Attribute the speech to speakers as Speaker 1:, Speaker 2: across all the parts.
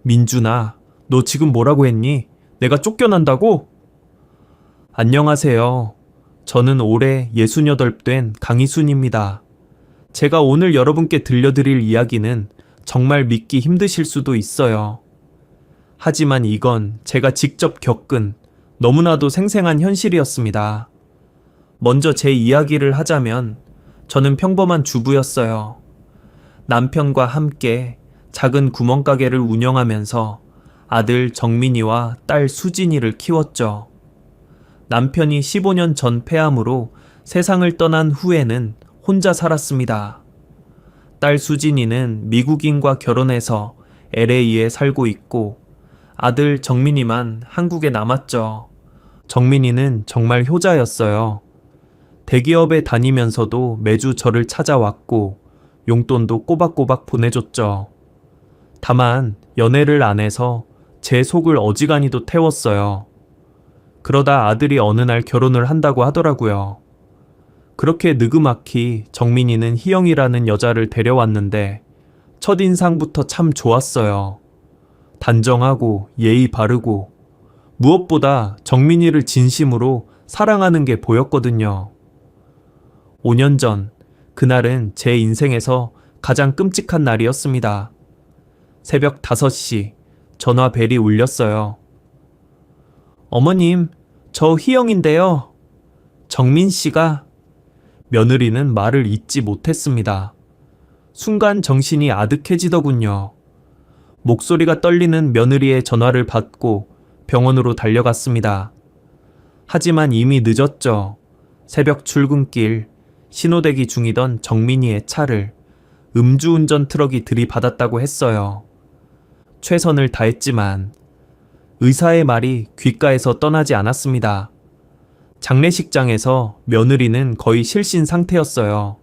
Speaker 1: 민준아, 너 지금 뭐라고 했니? 내가 쫓겨난다고? 안녕하세요. 저는 올해 68 된 강희순입니다. 제가 오늘 여러분께 들려드릴 이야기는 정말 믿기 힘드실 수도 있어요. 하지만 이건 제가 직접 겪은 너무나도 생생한 현실이었습니다. 먼저 제 이야기를 하자면 저는 평범한 주부였어요. 남편과 함께 작은 구멍가게를 운영하면서 아들 정민이와 딸 수진이를 키웠죠. 남편이 15년 전 폐암으로 세상을 떠난 후에는 혼자 살았습니다. 딸 수진이는 미국인과 결혼해서 LA에 살고 있고 아들 정민이만 한국에 남았죠. 정민이는 정말 효자였어요. 대기업에 다니면서도 매주 저를 찾아왔고 용돈도 꼬박꼬박 보내줬죠. 다만 연애를 안 해서 제 속을 어지간히도 태웠어요. 그러다 아들이 어느 날 결혼을 한다고 하더라고요. 그렇게 느그마키 정민이는 희영이라는 여자를 데려왔는데 첫인상부터 참 좋았어요. 단정하고 예의 바르고 무엇보다 정민이를 진심으로 사랑하는 게 보였거든요. 5년 전 그날은 제 인생에서 가장 끔찍한 날이었습니다. 새벽 5시 전화벨이 울렸어요. 어머님, 저 희영인데요. 정민 씨가. 며느리는 말을 잇지 못했습니다. 순간 정신이 아득해지더군요. 목소리가 떨리는 며느리의 전화를 받고 병원으로 달려갔습니다. 하지만 이미 늦었죠. 새벽 출근길 신호대기 중이던 정민이의 차를 음주운전 트럭이 들이받았다고 했어요. 최선을 다했지만 의사의 말이 귓가에서 떠나지 않았습니다. 장례식장에서 며느리는 거의 실신 상태였어요.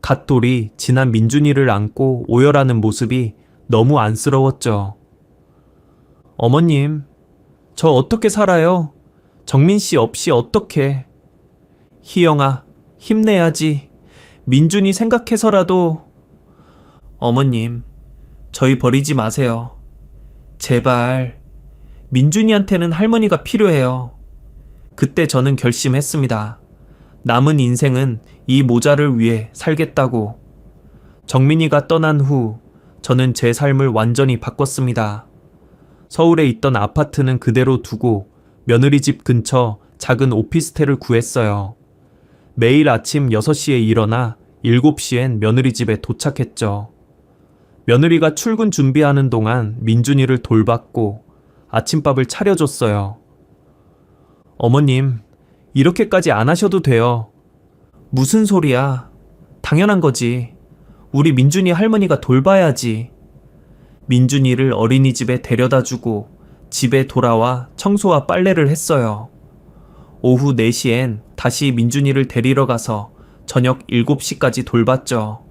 Speaker 1: 갓돌이 지난 민준이를 안고 오열하는 모습이 너무 안쓰러웠죠. 어머님, 저 어떻게 살아요? 정민 씨 없이 어떻게? 희영아, 힘내야지. 민준이 생각해서라도. 어머님, 저희 버리지 마세요. 제발. 민준이한테는 할머니가 필요해요. 그때 저는 결심했습니다. 남은 인생은 이 모자를 위해 살겠다고. 정민이가 떠난 후 저는 제 삶을 완전히 바꿨습니다. 서울에 있던 아파트는 그대로 두고 며느리 집 근처 작은 오피스텔을 구했어요. 매일 아침 6시에 일어나 7시엔 며느리 집에 도착했죠. 며느리가 출근 준비하는 동안 민준이를 돌봤고 아침밥을 차려줬어요. 어머님, 이렇게까지 안 하셔도 돼요. 무슨 소리야. 당연한 거지. 우리 민준이 할머니가 돌봐야지. 민준이를 어린이집에 데려다주고 집에 돌아와 청소와 빨래를 했어요. 오후 4시엔 다시 민준이를 데리러 가서 저녁 7시까지 돌봤죠.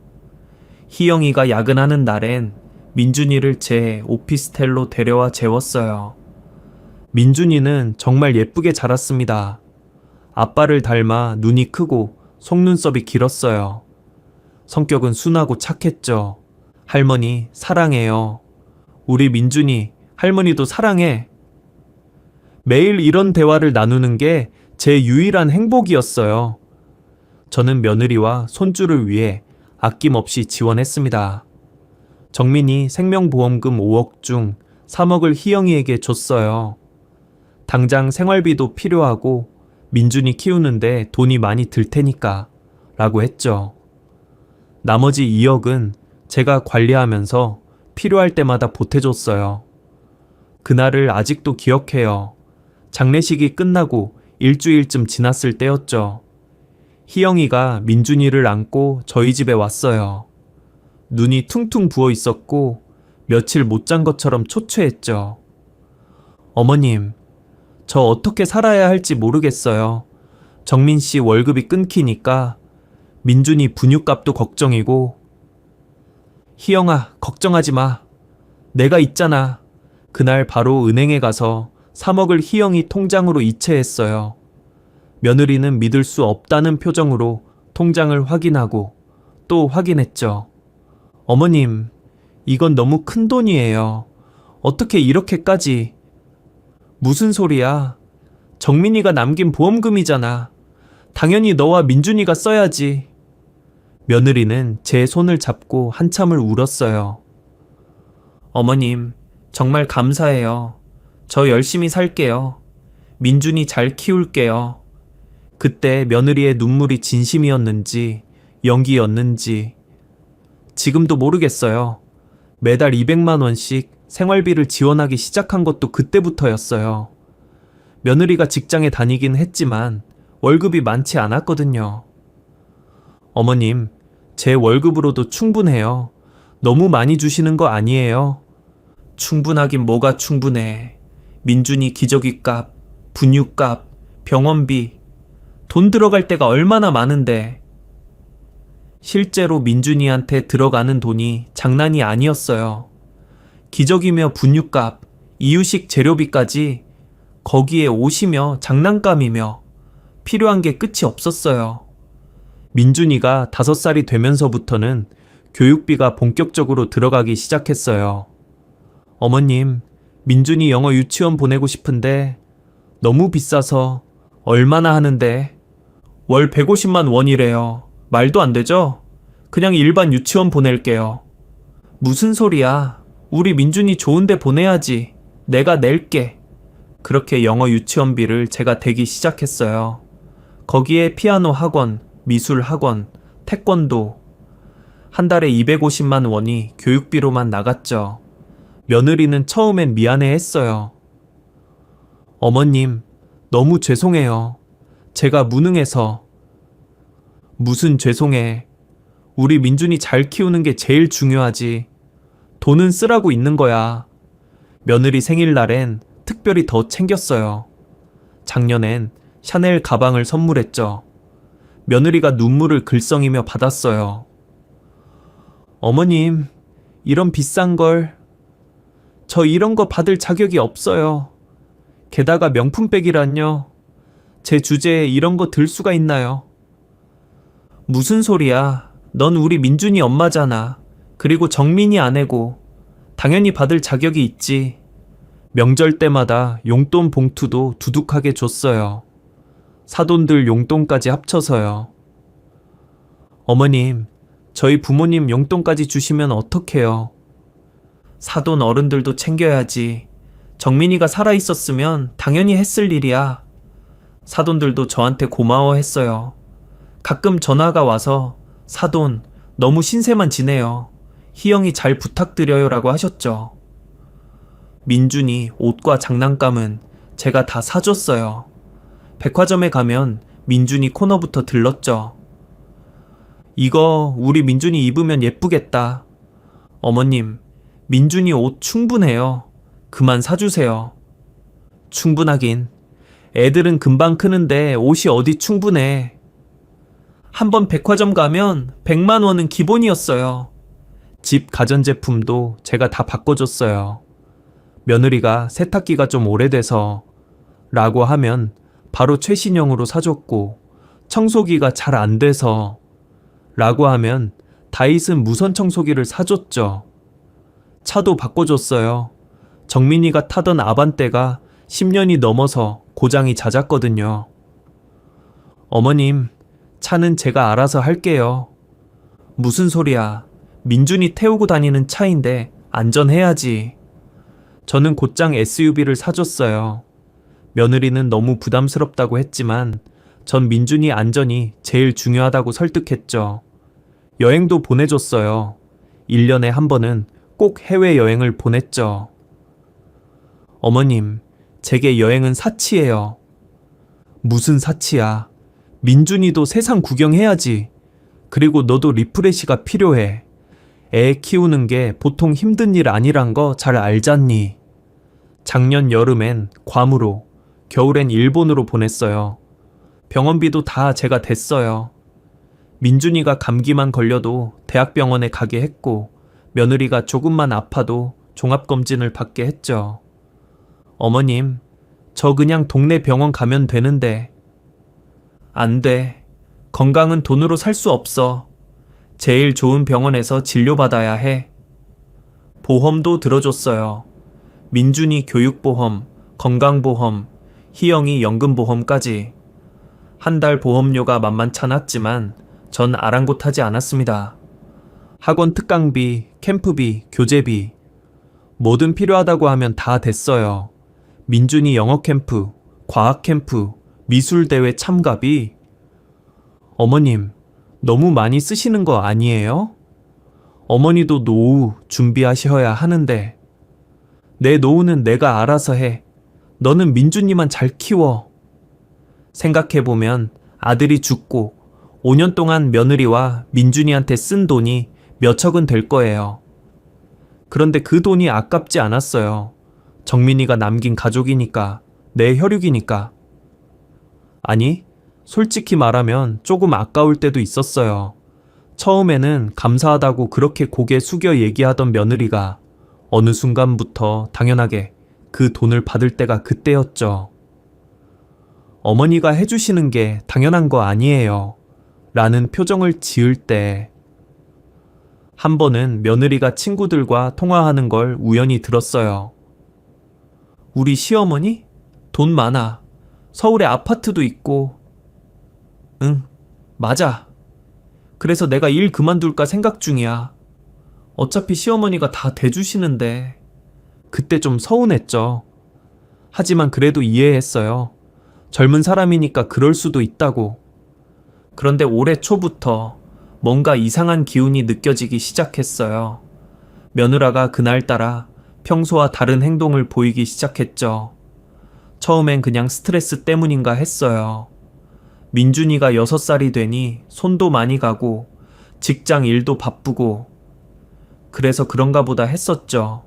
Speaker 1: 희영이가 야근하는 날엔 민준이를 제 오피스텔로 데려와 재웠어요. 민준이는 정말 예쁘게 자랐습니다. 아빠를 닮아 눈이 크고 속눈썹이 길었어요. 성격은 순하고 착했죠. 할머니 사랑해요. 우리 민준이 할머니도 사랑해. 매일 이런 대화를 나누는 게 제 유일한 행복이었어요. 저는 며느리와 손주를 위해 아낌없이 지원했습니다. 정민이 생명보험금 5억 중 3억을 희영이에게 줬어요. 당장 생활비도 필요하고 민준이 키우는데 돈이 많이 들 테니까 라고 했죠. 나머지 2억은 제가 관리하면서 필요할 때마다 보태줬어요. 그날을 아직도 기억해요. 장례식이 끝나고 일주일쯤 지났을 때였죠. 희영이가 민준이를 안고 저희 집에 왔어요. 눈이 퉁퉁 부어 있었고 며칠 못 잔 것처럼 초췌했죠. 어머님, 저 어떻게 살아야 할지 모르겠어요. 정민 씨 월급이 끊기니까 민준이 분유값도 걱정이고. 희영아, 걱정하지 마. 내가 있잖아. 그날 바로 은행에 가서 3억을 희영이 통장으로 이체했어요. 며느리는 믿을 수 없다는 표정으로 통장을 확인하고 또 확인했죠. 어머님, 이건 너무 큰 돈이에요. 어떻게 이렇게까지? 무슨 소리야? 정민이가 남긴 보험금이잖아. 당연히 너와 민준이가 써야지. 며느리는 제 손을 잡고 한참을 울었어요. 어머님, 정말 감사해요. 저 열심히 살게요. 민준이 잘 키울게요. 그때 며느리의 눈물이 진심이었는지 연기였는지 지금도 모르겠어요. 매달 200만 원씩 생활비를 지원하기 시작한 것도 그때부터였어요. 며느리가 직장에 다니긴 했지만 월급이 많지 않았거든요. 어머님, 제 월급으로도 충분해요. 너무 많이 주시는 거 아니에요? 충분하긴 뭐가 충분해. 민준이 기저귀 값, 분유값, 병원비, 돈 들어갈 때가 얼마나 많은데. 실제로 민준이한테 들어가는 돈이 장난이 아니었어요. 기저귀며 분유값, 이유식 재료비까지 거기에 옷이며 장난감이며 필요한 게 끝이 없었어요. 민준이가 5살이 되면서부터는 교육비가 본격적으로 들어가기 시작했어요. 어머님, 민준이 영어 유치원 보내고 싶은데 너무 비싸서 얼마나 하는데? 월 150만 원이래요. 말도 안 되죠? 그냥 일반 유치원 보낼게요. 무슨 소리야? 우리 민준이 좋은데 보내야지. 내가 낼게. 그렇게 영어 유치원비를 제가 대기 시작했어요. 거기에 피아노 학원, 미술 학원, 태권도. 한 달에 250만 원이 교육비로만 나갔죠. 며느리는 처음엔 미안해 했어요. 어머님, 너무 죄송해요. 제가 무능해서. 무슨 죄송해. 우리 민준이 잘 키우는 게 제일 중요하지. 돈은 쓰라고 있는 거야. 며느리 생일날엔 특별히 더 챙겼어요. 작년엔 샤넬 가방을 선물했죠. 며느리가 눈물을 글썽이며 받았어요. 어머님, 이런 비싼 걸. 저 이런 거 받을 자격이 없어요. 게다가 명품백이란요. 제 주제에 이런 거 들 수가 있나요? 무슨 소리야. 넌 우리 민준이 엄마잖아. 그리고 정민이 아내고. 당연히 받을 자격이 있지. 명절 때마다 용돈 봉투도 두둑하게 줬어요. 사돈들 용돈까지 합쳐서요. 어머님, 저희 부모님 용돈까지 주시면 어떡해요? 사돈 어른들도 챙겨야지. 정민이가 살아있었으면 당연히 했을 일이야. 사돈들도 저한테 고마워했어요. 가끔 전화가 와서 사돈, 너무 신세만 지내요. 희영이 잘 부탁드려요 라고 하셨죠. 민준이 옷과 장난감은 제가 다 사줬어요. 백화점에 가면 민준이 코너부터 들렀죠. 이거 우리 민준이 입으면 예쁘겠다. 어머님, 민준이 옷 충분해요. 그만 사주세요. 충분하긴. 애들은 금방 크는데 옷이 어디 충분해. 한번 백화점 가면 100만 원은 기본이었어요. 집 가전제품도 제가 다 바꿔줬어요. 며느리가 세탁기가 좀 오래돼서 라고 하면 바로 최신형으로 사줬고, 청소기가 잘 안 돼서 라고 하면 다이슨 무선 청소기를 사줬죠. 차도 바꿔줬어요. 정민이가 타던 아반떼가 10년이 넘어서 고장이 잦았거든요. 어머님, 차는 제가 알아서 할게요. 무슨 소리야. 민준이 태우고 다니는 차인데 안전해야지. 저는 곧장 SUV를 사줬어요. 며느리는 너무 부담스럽다고 했지만 전 민준이 안전이 제일 중요하다고 설득했죠. 여행도 보내줬어요. 1년에 한 번은 꼭 해외여행을 보냈죠. 어머님, 제게 여행은 사치예요. 무슨 사치야. 민준이도 세상 구경해야지. 그리고 너도 리프레시가 필요해. 애 키우는 게 보통 힘든 일 아니란 거 잘 알잖니. 작년 여름엔 괌으로, 겨울엔 일본으로 보냈어요. 병원비도 다 제가 댔어요. 민준이가 감기만 걸려도 대학병원에 가게 했고, 며느리가 조금만 아파도 종합검진을 받게 했죠. 어머님, 저 그냥 동네 병원 가면 되는데. 안 돼. 건강은 돈으로 살 수 없어. 제일 좋은 병원에서 진료받아야 해. 보험도 들어줬어요. 민준이 교육보험, 건강보험, 희영이 연금보험까지. 한 달 보험료가 만만찮았지만 전 아랑곳하지 않았습니다. 학원 특강비, 캠프비, 교재비 뭐든 필요하다고 하면 다 됐어요. 민준이 영어 캠프, 과학 캠프, 미술 대회 참가비. 어머님, 너무 많이 쓰시는 거 아니에요? 어머니도 노후 준비하셔야 하는데. 내 노후는 내가 알아서 해. 너는 민준이만 잘 키워. 생각해보면 아들이 죽고 5년 동안 며느리와 민준이한테 쓴 돈이 몇 척은 될 거예요. 그런데 그 돈이 아깝지 않았어요. 정민이가 남긴 가족이니까, 내 혈육이니까. 아니, 솔직히 말하면 조금 아까울 때도 있었어요. 처음에는 감사하다고 그렇게 고개 숙여 얘기하던 며느리가 어느 순간부터 당연하게 그 돈을 받을 때가 그때였죠. 어머니가 해주시는 게 당연한 거 아니에요. 라는 표정을 지을 때 한 번은 며느리가 친구들과 통화하는 걸 우연히 들었어요. 우리 시어머니? 돈 많아. 서울에 아파트도 있고. 응, 맞아. 그래서 내가 일 그만둘까 생각 중이야. 어차피 시어머니가 다 대주시는데. 그때 좀 서운했죠. 하지만 그래도 이해했어요. 젊은 사람이니까 그럴 수도 있다고. 그런데 올해 초부터 뭔가 이상한 기운이 느껴지기 시작했어요. 며느라가 그날따라 평소와 다른 행동을 보이기 시작했죠. 처음엔 그냥 스트레스 때문인가 했어요. 민준이가 6살이 되니 손도 많이 가고 직장 일도 바쁘고 그래서 그런가 보다 했었죠.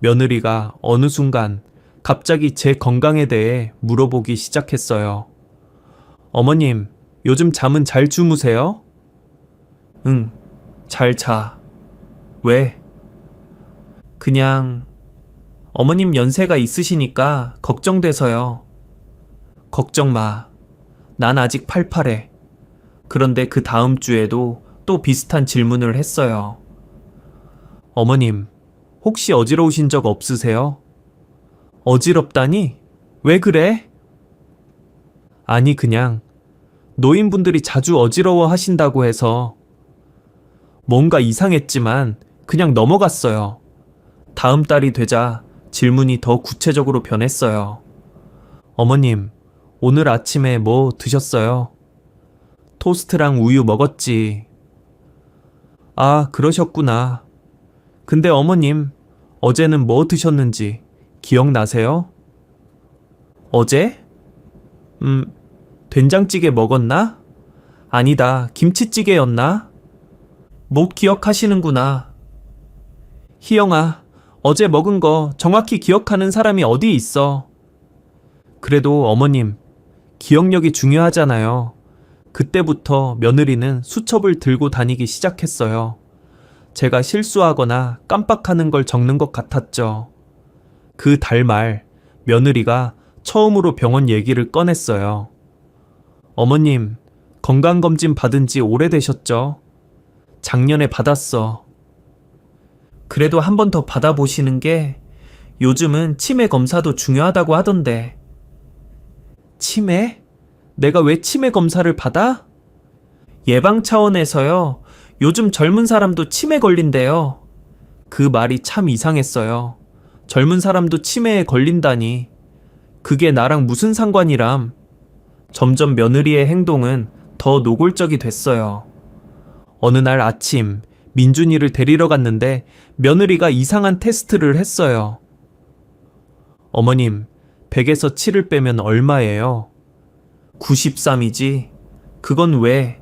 Speaker 1: 며느리가 어느 순간 갑자기 제 건강에 대해 물어보기 시작했어요. 어머님, 요즘 잠은 잘 주무세요? 응, 잘 자. 왜? 그냥 어머님 연세가 있으시니까 걱정돼서요. 걱정 마. 난 아직 팔팔해. 그런데 그 다음 주에도 또 비슷한 질문을 했어요. 어머님, 혹시 어지러우신 적 없으세요? 어지럽다니? 왜 그래? 아니, 그냥 노인분들이 자주 어지러워 하신다고 해서. 뭔가 이상했지만 그냥 넘어갔어요. 다음 달이 되자 질문이 더 구체적으로 변했어요. 어머님, 오늘 아침에 뭐 드셨어요? 토스트랑 우유 먹었지. 아, 그러셨구나. 근데 어머님, 어제는 뭐 드셨는지 기억나세요? 어제? 된장찌개 먹었나? 아니다, 김치찌개였나? 못 기억하시는구나. 희영아, 어제 먹은 거 정확히 기억하는 사람이 어디 있어? 그래도 어머님, 기억력이 중요하잖아요. 그때부터 며느리는 수첩을 들고 다니기 시작했어요. 제가 실수하거나 깜빡하는 걸 적는 것 같았죠. 그 달 말, 며느리가 처음으로 병원 얘기를 꺼냈어요. 어머님, 건강검진 받은 지 오래되셨죠? 작년에 받았어. 그래도 한 번 더 받아보시는 게 요즘은 치매 검사도 중요하다고 하던데. 치매? 내가 왜 치매 검사를 받아? 예방 차원에서요. 요즘 젊은 사람도 치매 걸린대요. 그 말이 참 이상했어요. 젊은 사람도 치매에 걸린다니. 그게 나랑 무슨 상관이람. 점점 며느리의 행동은 더 노골적이 됐어요. 어느 날 아침 민준이를 데리러 갔는데 며느리가 이상한 테스트를 했어요. 어머님, 100에서 7을 빼면 얼마예요? 93이지. 그건 왜?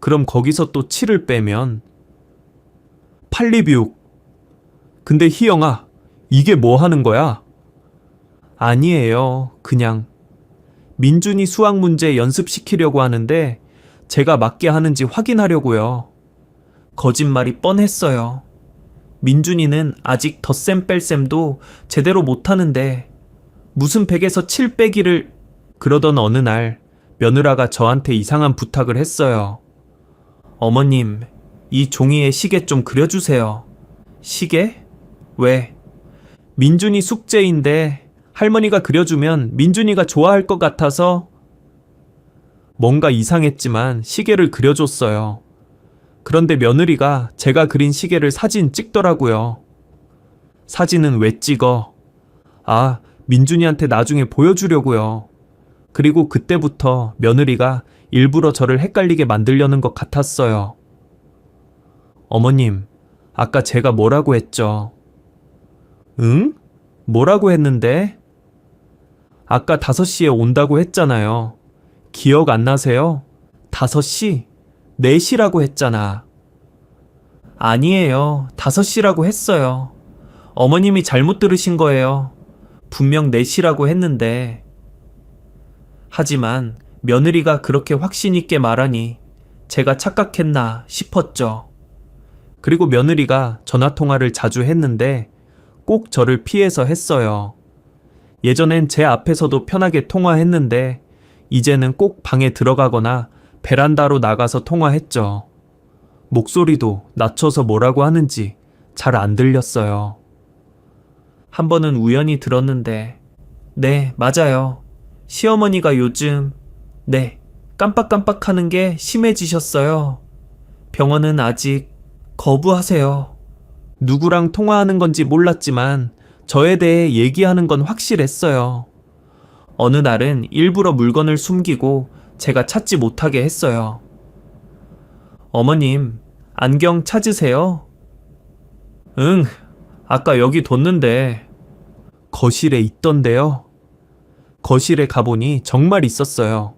Speaker 1: 그럼 거기서 또 7을 빼면? 826. 근데 희영아, 이게 뭐 하는 거야? 아니에요. 그냥 민준이 수학 문제 연습시키려고 하는데 제가 맞게 하는지 확인하려고요. 거짓말이 뻔했어요. 민준이는 아직 덧셈 뺄셈도 제대로 못하는데 무슨 100에서 7 빼기를. 그러던 어느 날 며느라가 저한테 이상한 부탁을 했어요. 어머님, 이 종이에 시계 좀 그려주세요. 시계? 왜? 민준이 숙제인데 할머니가 그려주면 민준이가 좋아할 것 같아서 뭔가 이상했지만 시계를 그려줬어요. 그런데 며느리가 제가 그린 시계를 사진 찍더라고요. 사진은 왜 찍어? 아, 민준이한테 나중에 보여주려고요. 그리고 그때부터 며느리가 일부러 저를 헷갈리게 만들려는 것 같았어요. 어머님, 아까 제가 뭐라고 했죠? 응? 뭐라고 했는데? 아까 5시에 온다고 했잖아요. 기억 안 나세요? 5시? 4시라고 했잖아. 아니에요. 5시라고 했어요. 어머님이 잘못 들으신 거예요. 분명 4시라고 했는데. 하지만 며느리가 그렇게 확신 있게 말하니 제가 착각했나 싶었죠. 그리고 며느리가 전화통화를 자주 했는데 꼭 저를 피해서 했어요. 예전엔 제 앞에서도 편하게 통화했는데 이제는 꼭 방에 들어가거나 베란다로 나가서 통화했죠. 목소리도 낮춰서 뭐라고 하는지 잘 안 들렸어요. 한 번은 우연히 들었는데, 네, 맞아요. 시어머니가 요즘, 네, 깜빡깜빡하는 게 심해지셨어요. 병원은 아직 거부하세요. 누구랑 통화하는 건지 몰랐지만 저에 대해 얘기하는 건 확실했어요. 어느 날은 일부러 물건을 숨기고 제가 찾지 못하게 했어요. 어머님, 안경 찾으세요? 응, 아까 여기 뒀는데. 거실에 있던데요. 거실에 가보니 정말 있었어요.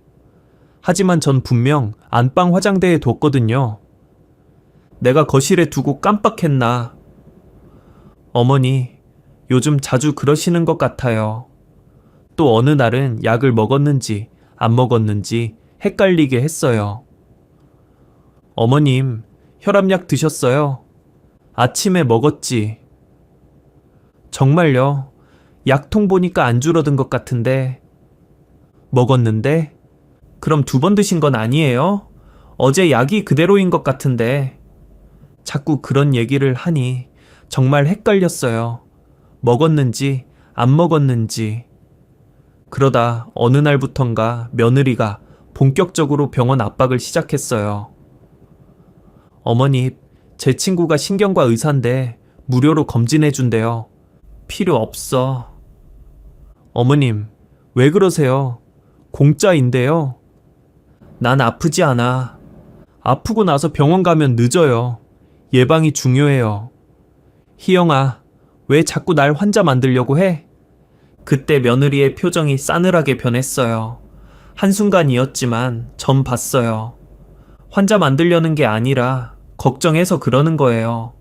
Speaker 1: 하지만 전 분명 안방 화장대에 뒀거든요. 내가 거실에 두고 깜빡했나. 어머니, 요즘 자주 그러시는 것 같아요. 또 어느 날은 약을 먹었는지 안 먹었는지 헷갈리게 했어요. 어머님, 혈압약 드셨어요? 아침에 먹었지. 정말요? 약통 보니까 안 줄어든 것 같은데. 먹었는데? 그럼 2번 드신 건 아니에요? 어제 약이 그대로인 것 같은데. 자꾸 그런 얘기를 하니 정말 헷갈렸어요. 먹었는지 안 먹었는지. 그러다 어느 날부턴가 며느리가 본격적으로 병원 압박을 시작했어요. 어머니, 제 친구가 신경과 의사인데 무료로 검진해준대요. 필요 없어. 어머님, 왜 그러세요? 공짜인데요. 난 아프지 않아. 아프고 나서 병원 가면 늦어요. 예방이 중요해요. 희영아, 왜 자꾸 날 환자 만들려고 해? 그때 며느리의 표정이 싸늘하게 변했어요. 한순간이었지만 전 봤어요. 환자 만들려는 게 아니라 걱정해서 그러는 거예요.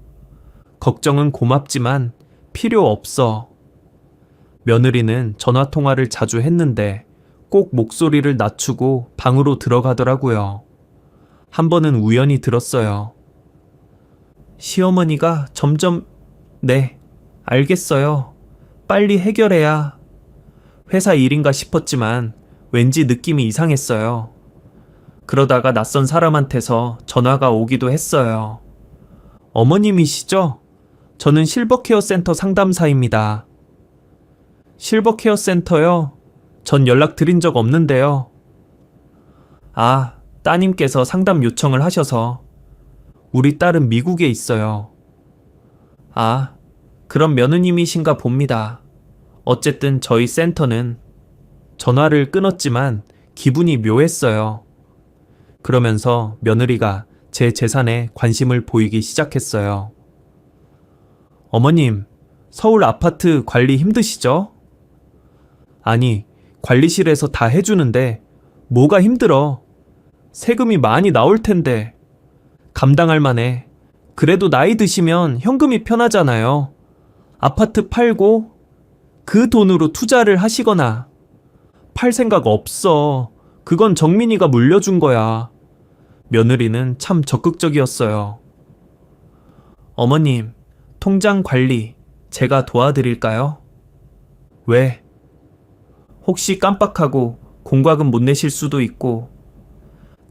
Speaker 1: 걱정은 고맙지만 필요 없어. 며느리는 전화통화를 자주 했는데 꼭 목소리를 낮추고 방으로 들어가더라고요. 한 번은 우연히 들었어요. 시어머니가 점점, 네, 알겠어요. 빨리 해결해야. 회사 일인가 싶었지만 왠지 느낌이 이상했어요. 그러다가 낯선 사람한테서 전화가 오기도 했어요. 어머님이시죠? 저는 실버케어 센터 상담사입니다. 실버케어 센터요? 전 연락 드린 적 없는데요. 아, 따님께서 상담 요청을 하셔서. 우리 딸은 미국에 있어요. 아, 그럼 며느님이신가 봅니다. 어쨌든 저희 센터는. 전화를 끊었지만 기분이 묘했어요. 그러면서 며느리가 제 재산에 관심을 보이기 시작했어요. 어머님, 서울 아파트 관리 힘드시죠? 아니, 관리실에서 다 해주는데 뭐가 힘들어? 세금이 많이 나올 텐데. 감당할 만해. 그래도 나이 드시면 현금이 편하잖아요. 아파트 팔고 그 돈으로 투자를 하시거나. 팔 생각 없어. 그건 정민이가 물려준 거야. 며느리는 참 적극적이었어요. 어머님, 통장 관리 제가 도와드릴까요? 왜? 혹시 깜빡하고 공과금 못 내실 수도 있고.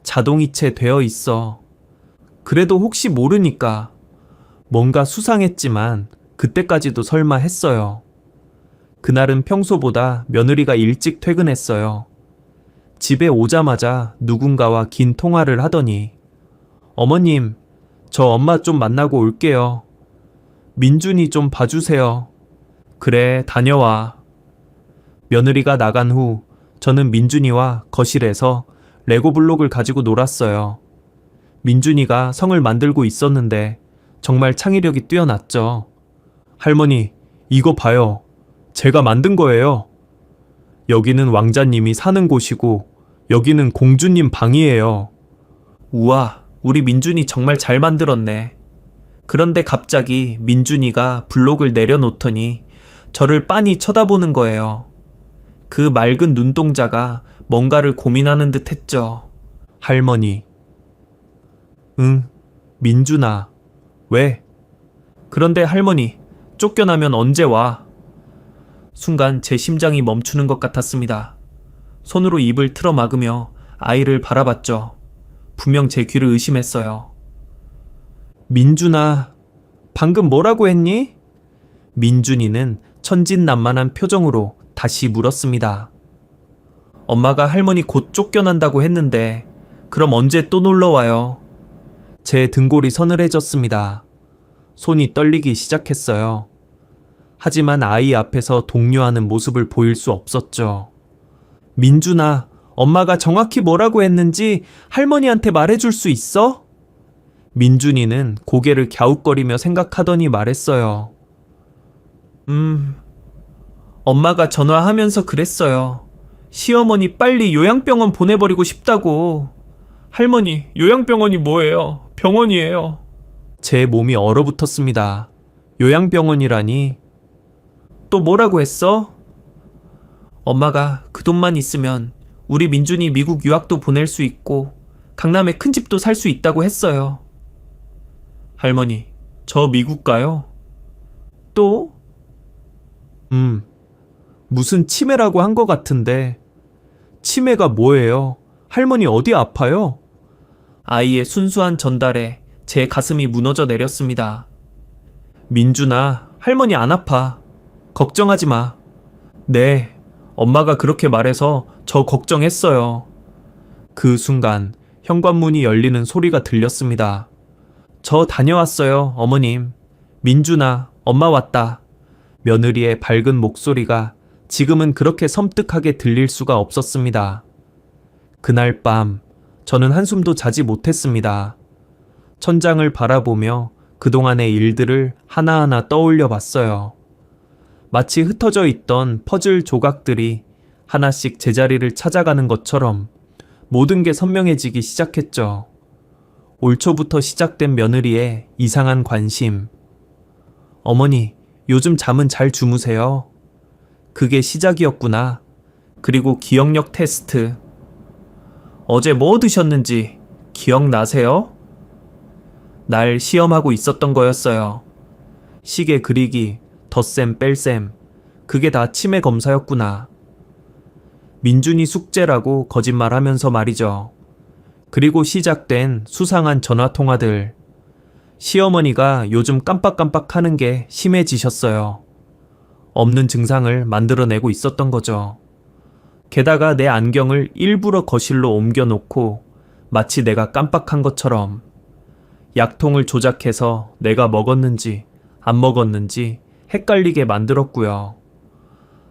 Speaker 1: 자동이체 되어 있어. 그래도 혹시 모르니까. 뭔가 수상했지만 그때까지도 설마 했어요. 그날은 평소보다 며느리가 일찍 퇴근했어요. 집에 오자마자 누군가와 긴 통화를 하더니 어머님, 저 엄마 좀 만나고 올게요. 민준이 좀 봐주세요. 그래, 다녀와. 며느리가 나간 후 저는 민준이와 거실에서 레고 블록을 가지고 놀았어요. 민준이가 성을 만들고 있었는데 정말 창의력이 뛰어났죠. 할머니, 이거 봐요. 제가 만든 거예요. 여기는 왕자님이 사는 곳이고 여기는 공주님 방이에요. 우와, 우리 민준이 정말 잘 만들었네. 그런데 갑자기 민준이가 블록을 내려놓더니 저를 빤히 쳐다보는 거예요. 그 맑은 눈동자가 뭔가를 고민하는 듯 했죠. 할머니. 응, 민준아. 왜? 그런데 할머니, 쫓겨나면 언제 와? 순간 제 심장이 멈추는 것 같았습니다. 손으로 입을 틀어 막으며 아이를 바라봤죠. 분명 제 귀를 의심했어요. 민준아, 방금 뭐라고 했니? 민준이는 천진난만한 표정으로 다시 물었습니다. 엄마가 할머니 곧 쫓겨난다고 했는데 그럼 언제 또 놀러와요? 제 등골이 서늘해졌습니다. 손이 떨리기 시작했어요. 하지만 아이 앞에서 독려하는 모습을 보일 수 없었죠. 민준아, 엄마가 정확히 뭐라고 했는지 할머니한테 말해줄 수 있어? 민준이는 고개를 갸웃거리며 생각하더니 말했어요. 엄마가 전화하면서 그랬어요. 시어머니 빨리 요양병원 보내버리고 싶다고. 할머니, 요양병원이 뭐예요? 병원이에요. 제 몸이 얼어붙었습니다. 요양병원이라니. 또 뭐라고 했어? 엄마가 그 돈만 있으면 우리 민준이 미국 유학도 보낼 수 있고 강남에 큰 집도 살 수 있다고 했어요. 할머니, 저 미국 가요? 또? 무슨 치매라고 한 것 같은데. 치매가 뭐예요? 할머니 어디 아파요? 아이의 순수한 전달에 제 가슴이 무너져 내렸습니다. 민준아, 할머니 안 아파. 걱정하지 마. 네, 엄마가 그렇게 말해서 저 걱정했어요. 그 순간 현관문이 열리는 소리가 들렸습니다. 저 다녀왔어요, 어머님. 민준아, 엄마 왔다. 며느리의 밝은 목소리가 지금은 그렇게 섬뜩하게 들릴 수가 없었습니다. 그날 밤 저는 한숨도 자지 못했습니다. 천장을 바라보며 그동안의 일들을 하나하나 떠올려 봤어요. 마치 흩어져 있던 퍼즐 조각들이 하나씩 제자리를 찾아가는 것처럼 모든 게 선명해지기 시작했죠. 올 초부터 시작된 며느리의 이상한 관심. 어머니, 요즘 잠은 잘 주무세요? 그게 시작이었구나. 그리고 기억력 테스트. 어제 뭐 드셨는지 기억나세요? 날 시험하고 있었던 거였어요. 시계 그리기, 덧셈 뺄셈. 그게 다 치매 검사였구나. 민준이 숙제라고 거짓말하면서 말이죠. 그리고 시작된 수상한 전화통화들. 시어머니가 요즘 깜빡깜빡 하는 게 심해지셨어요. 없는 증상을 만들어내고 있었던 거죠. 게다가 내 안경을 일부러 거실로 옮겨놓고 마치 내가 깜빡한 것처럼 약통을 조작해서 내가 먹었는지 안 먹었는지 헷갈리게 만들었고요.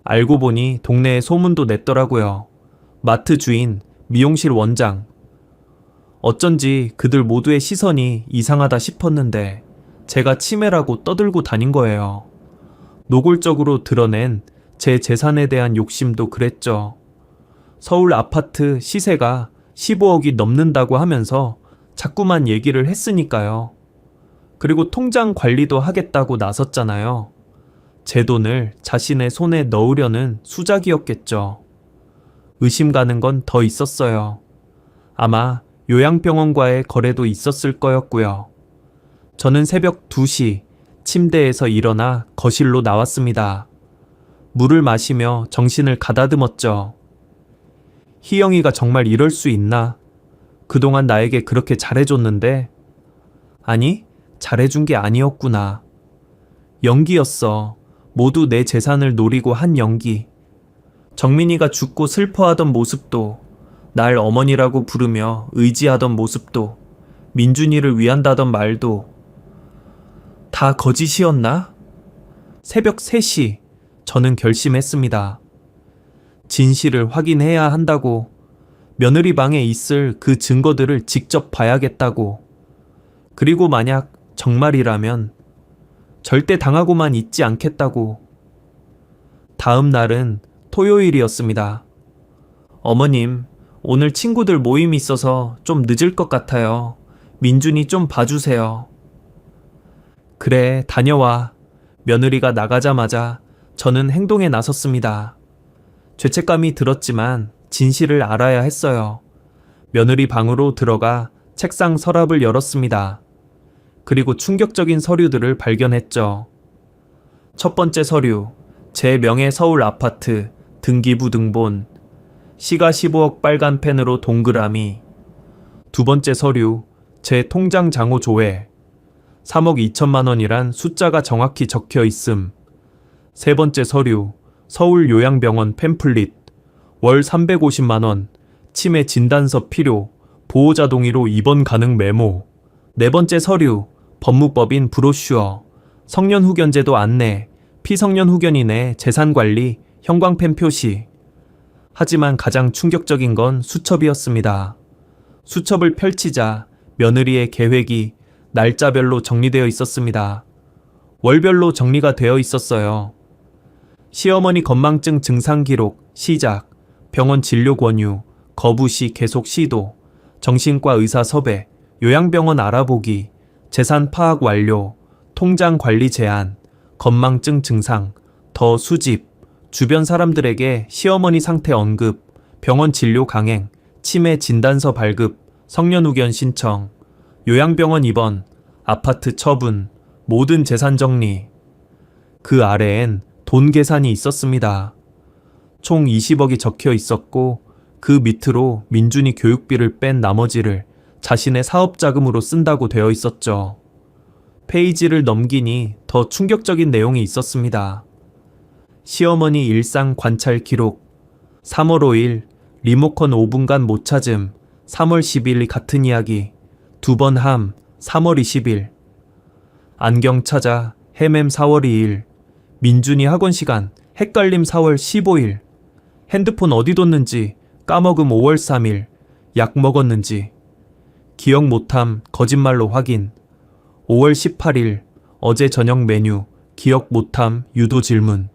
Speaker 1: 알고 보니 동네에 소문도 냈더라고요. 마트 주인, 미용실 원장. 어쩐지 그들 모두의 시선이 이상하다 싶었는데 제가 치매라고 떠들고 다닌 거예요. 노골적으로 드러낸 제 재산에 대한 욕심도 그랬죠. 서울 아파트 시세가 15억이 넘는다고 하면서 자꾸만 얘기를 했으니까요. 그리고 통장 관리도 하겠다고 나섰잖아요. 제 돈을 자신의 손에 넣으려는 수작이었겠죠. 의심 가는 건 더 있었어요. 아마 요양병원과의 거래도 있었을 거였고요. 저는 새벽 2시 침대에서 일어나 거실로 나왔습니다. 물을 마시며 정신을 가다듬었죠. 희영이가 정말 이럴 수 있나? 그동안 나에게 그렇게 잘해줬는데? 아니, 잘해준 게 아니었구나. 연기였어. 모두 내 재산을 노리고 한 연기. 정민이가 죽고 슬퍼하던 모습도, 날 어머니라고 부르며 의지하던 모습도, 민준이를 위한다던 말도 다 거짓이었나? 새벽 3시 저는 결심했습니다. 진실을 확인해야 한다고, 며느리 방에 있을 그 증거들을 직접 봐야겠다고, 그리고 만약 정말이라면 절대 당하고만 있지 않겠다고. 다음 날은 토요일이었습니다. 어머님, 오늘 친구들 모임이 있어서 좀 늦을 것 같아요. 민준이 좀 봐주세요. 그래, 다녀와. 며느리가 나가자마자 저는 행동에 나섰습니다. 죄책감이 들었지만 진실을 알아야 했어요. 며느리 방으로 들어가 책상 서랍을 열었습니다. 그리고 충격적인 서류들을 발견했죠. 첫 번째 서류, 제 명의 서울 아파트, 등기부 등본, 시가 15억 빨간 펜으로 동그라미. 두 번째 서류, 제 통장 장호 조회, 3억 2천만 원이란 숫자가 정확히 적혀 있음. 세 번째 서류, 서울 요양병원 팸플릿, 월 350만 원, 치매 진단서 필요, 보호자 동의로 입원 가능 메모. 네 번째 서류, 법무법인 브로슈어, 성년 후견제도 안내, 피성년 후견인의 재산관리, 형광펜 표시. 하지만 가장 충격적인 건 수첩이었습니다. 수첩을 펼치자 며느리의 계획이 날짜별로 정리되어 있었습니다. 월별로 정리가 되어 있었어요. 시어머니 건망증 증상 기록, 시작, 병원 진료 권유, 거부 시 계속 시도, 정신과 의사 섭외, 요양병원 알아보기, 재산 파악 완료, 통장 관리 제한, 건망증 증상, 더 수집, 주변 사람들에게 시어머니 상태 언급, 병원 진료 강행, 치매 진단서 발급, 성년후견 신청, 요양병원 입원, 아파트 처분, 모든 재산 정리. 그 아래엔 돈 계산이 있었습니다. 총 20억이 적혀 있었고 그 밑으로 민준이 교육비를 뺀 나머지를 자신의 사업 자금으로 쓴다고 되어 있었죠. 페이지를 넘기니 더 충격적인 내용이 있었습니다. 시어머니 일상 관찰 기록, 3월 5일 리모컨 5분간 못 찾음, 3월 10일 같은 이야기, 2번 함, 3월 20일, 안경 찾아 헤맴 4월 2일, 민준이 학원 시간 헷갈림 4월 15일, 핸드폰 어디 뒀는지 까먹음 5월 3일, 약 먹었는지, 기억 못함 거짓말로 확인, 5월 18일, 어제 저녁 메뉴, 기억 못함 유도 질문,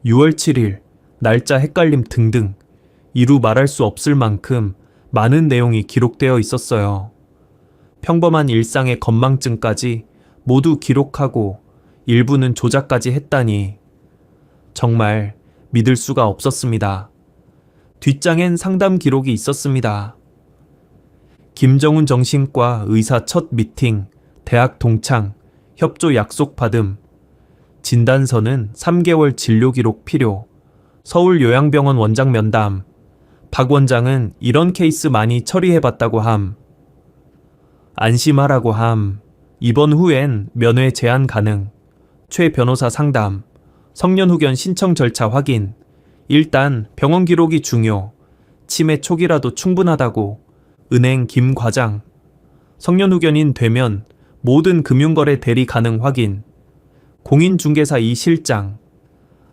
Speaker 1: 6월 7일, 날짜 헷갈림 등등, 이루 말할 수 없을 만큼 많은 내용이 기록되어 있었어요. 평범한 일상의 건망증까지 모두 기록하고 일부는 조작까지 했다니 정말 믿을 수가 없었습니다. 뒷장엔 상담 기록이 있었습니다. 김정훈 정신과 의사 첫 미팅, 대학 동창, 협조 약속 받음, 진단서는 3개월 진료 기록 필요, 서울 요양병원 원장 면담, 박 원장은 이런 케이스 많이 처리해봤다고 함, 안심하라고 함, 입원 후엔 면회 제한 가능, 최 변호사 상담, 성년후견 신청 절차 확인, 일단 병원 기록이 중요, 치매 초기라도 충분하다고, 은행 김 과장, 성년후견인 되면 모든 금융거래 대리 가능 확인, 공인중개사 이 실장,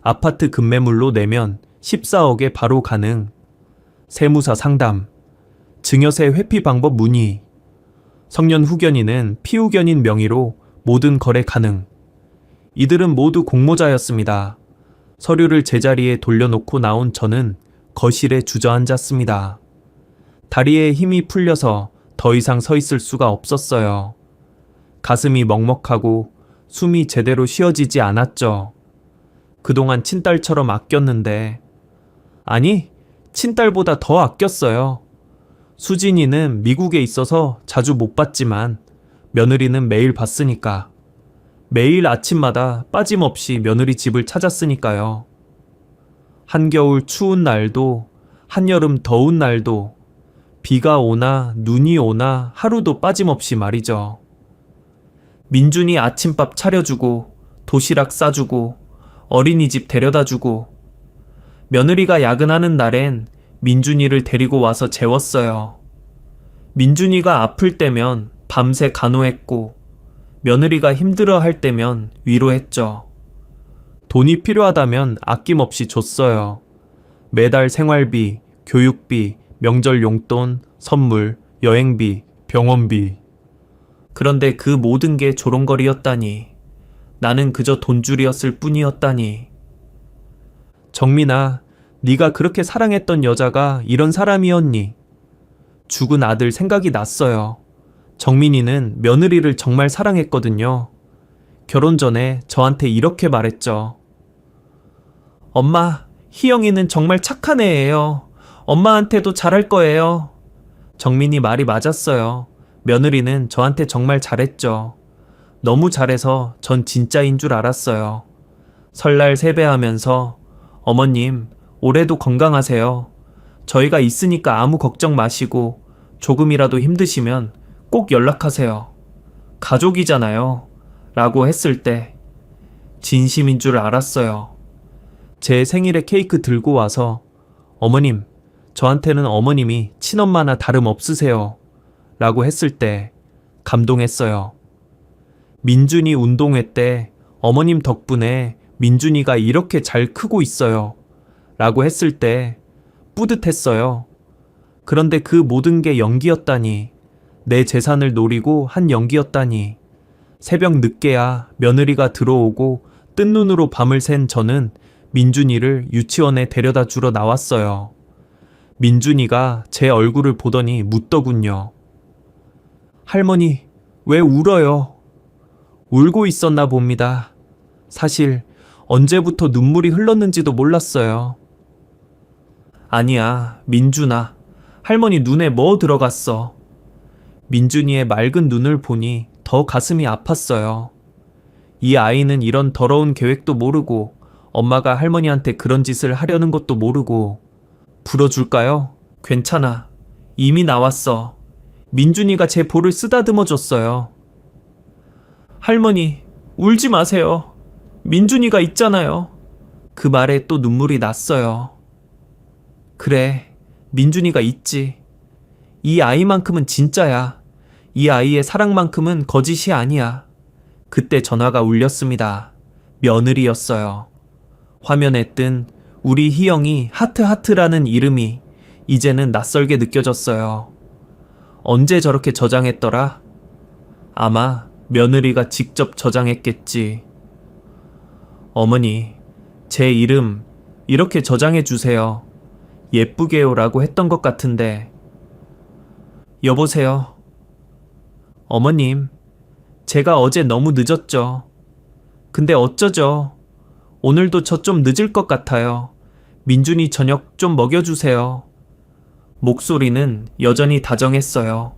Speaker 1: 아파트 급매물로 내면 14억에 바로 가능, 세무사 상담, 증여세 회피 방법 문의, 성년 후견인은 피후견인 명의로 모든 거래 가능. 이들은 모두 공모자였습니다. 서류를 제자리에 돌려놓고 나온 저는 거실에 주저앉았습니다. 다리에 힘이 풀려서 더 이상 서 있을 수가 없었어요. 가슴이 먹먹하고 숨이 제대로 쉬어지지 않았죠. 그동안 친딸처럼 아꼈는데, 아니, 친딸보다 더 아꼈어요. 수진이는 미국에 있어서 자주 못 봤지만 며느리는 매일 봤으니까. 매일 아침마다 빠짐없이 며느리 집을 찾았으니까요. 한겨울 추운 날도, 한여름 더운 날도, 비가 오나 눈이 오나 하루도 빠짐없이 말이죠. 민준이 아침밥 차려주고, 도시락 싸주고, 어린이집 데려다주고 며느리가 야근하는 날엔 민준이를 데리고 와서 재웠어요. 민준이가 아플 때면 밤새 간호했고 며느리가 힘들어할 때면 위로했죠. 돈이 필요하다면 아낌없이 줬어요. 매달 생활비, 교육비, 명절 용돈, 선물, 여행비, 병원비. 그런데 그 모든 게 조롱거리였다니. 나는 그저 돈줄이었을 뿐이었다니. 정민아, 네가 그렇게 사랑했던 여자가 이런 사람이었니? 죽은 아들 생각이 났어요. 정민이는 며느리를 정말 사랑했거든요. 결혼 전에 저한테 이렇게 말했죠. 엄마, 희영이는 정말 착한 애예요. 엄마한테도 잘할 거예요. 정민이 말이 맞았어요. 며느리는 저한테 정말 잘했죠. 너무 잘해서 전 진짜인 줄 알았어요. 설날 세배하면서 어머님, 올해도 건강하세요. 저희가 있으니까 아무 걱정 마시고 조금이라도 힘드시면 꼭 연락하세요. 가족이잖아요. 라고 했을 때 진심인 줄 알았어요. 제 생일에 케이크 들고 와서 어머님, 저한테는 어머님이 친엄마나 다름없으세요. 라고 했을 때 감동했어요. 민준이 운동회 때 어머님 덕분에 민준이가 이렇게 잘 크고 있어요. 라고 했을 때 뿌듯했어요. 그런데 그 모든 게 연기였다니. 내 재산을 노리고 한 연기였다니. 새벽 늦게야 며느리가 들어오고 뜬 눈으로 밤을 샌 저는 민준이를 유치원에 데려다 주러 나왔어요. 민준이가 제 얼굴을 보더니 묻더군요. 할머니, 왜 울어요? 울고 있었나 봅니다. 사실 언제부터 눈물이 흘렀는지도 몰랐어요. 아니야, 민준아. 할머니 눈에 뭐 들어갔어? 민준이의 맑은 눈을 보니 더 가슴이 아팠어요. 이 아이는 이런 더러운 계획도 모르고 엄마가 할머니한테 그런 짓을 하려는 것도 모르고. 불어줄까요? 괜찮아. 이미 나왔어. 민준이가 제 볼을 쓰다듬어 줬어요. 할머니, 울지 마세요. 민준이가 있잖아요. 그 말에 또 눈물이 났어요. 그래, 민준이가 있지. 이 아이만큼은 진짜야. 이 아이의 사랑만큼은 거짓이 아니야. 그때 전화가 울렸습니다. 며느리였어요. 화면에 뜬 우리 희영이 하트하트라는 이름이 이제는 낯설게 느껴졌어요. 언제 저렇게 저장했더라? 아마 며느리가 직접 저장했겠지. 어머니, 제 이름 이렇게 저장해 주세요. 예쁘게요라고 했던 것 같은데. 여보세요. 어머님, 제가 어제 너무 늦었죠. 근데 어쩌죠? 오늘도 저 좀 늦을 것 같아요. 민준이 저녁 좀 먹여주세요. 목소리는 여전히 다정했어요.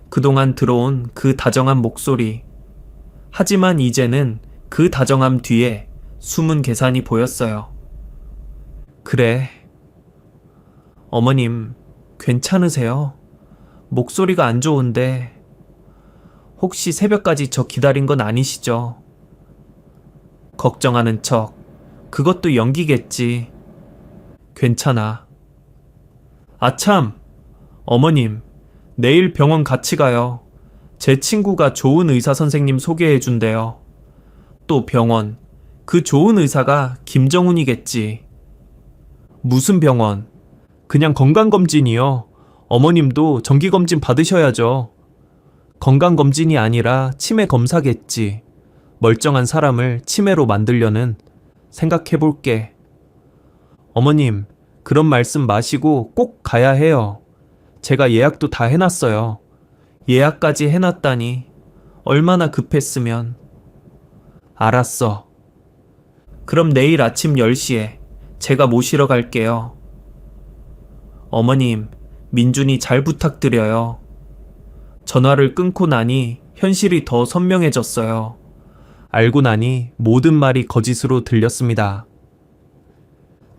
Speaker 1: 그동안 들어온 그 다정한 목소리. 하지만 이제는 그 다정함 뒤에 숨은 계산이 보였어요. 그래. 어머님, 괜찮으세요? 목소리가 안 좋은데 혹시 새벽까지 저 기다린 건 아니시죠? 걱정하는 척. 그것도 연기겠지. 괜찮아. 아참, 어머님, 내일 병원 같이 가요. 제 친구가 좋은 의사 선생님 소개해 준대요. 또 병원, 그 좋은 의사가 김정훈이겠지. 무슨 병원? 그냥 건강검진이요. 어머님도 정기검진 받으셔야죠. 건강검진이 아니라 치매 검사겠지. 멀쩡한 사람을 치매로 만들려는. 생각해볼게. 어머님, 그런 말씀 마시고 꼭 가야 해요. 제가 예약도 다 해놨어요. 예약까지 해놨다니 얼마나 급했으면. 알았어. 그럼 내일 아침 10시에 제가 모시러 갈게요. 어머님, 민준이 잘 부탁드려요. 전화를 끊고 나니 현실이 더 선명해졌어요. 알고 나니 모든 말이 거짓으로 들렸습니다.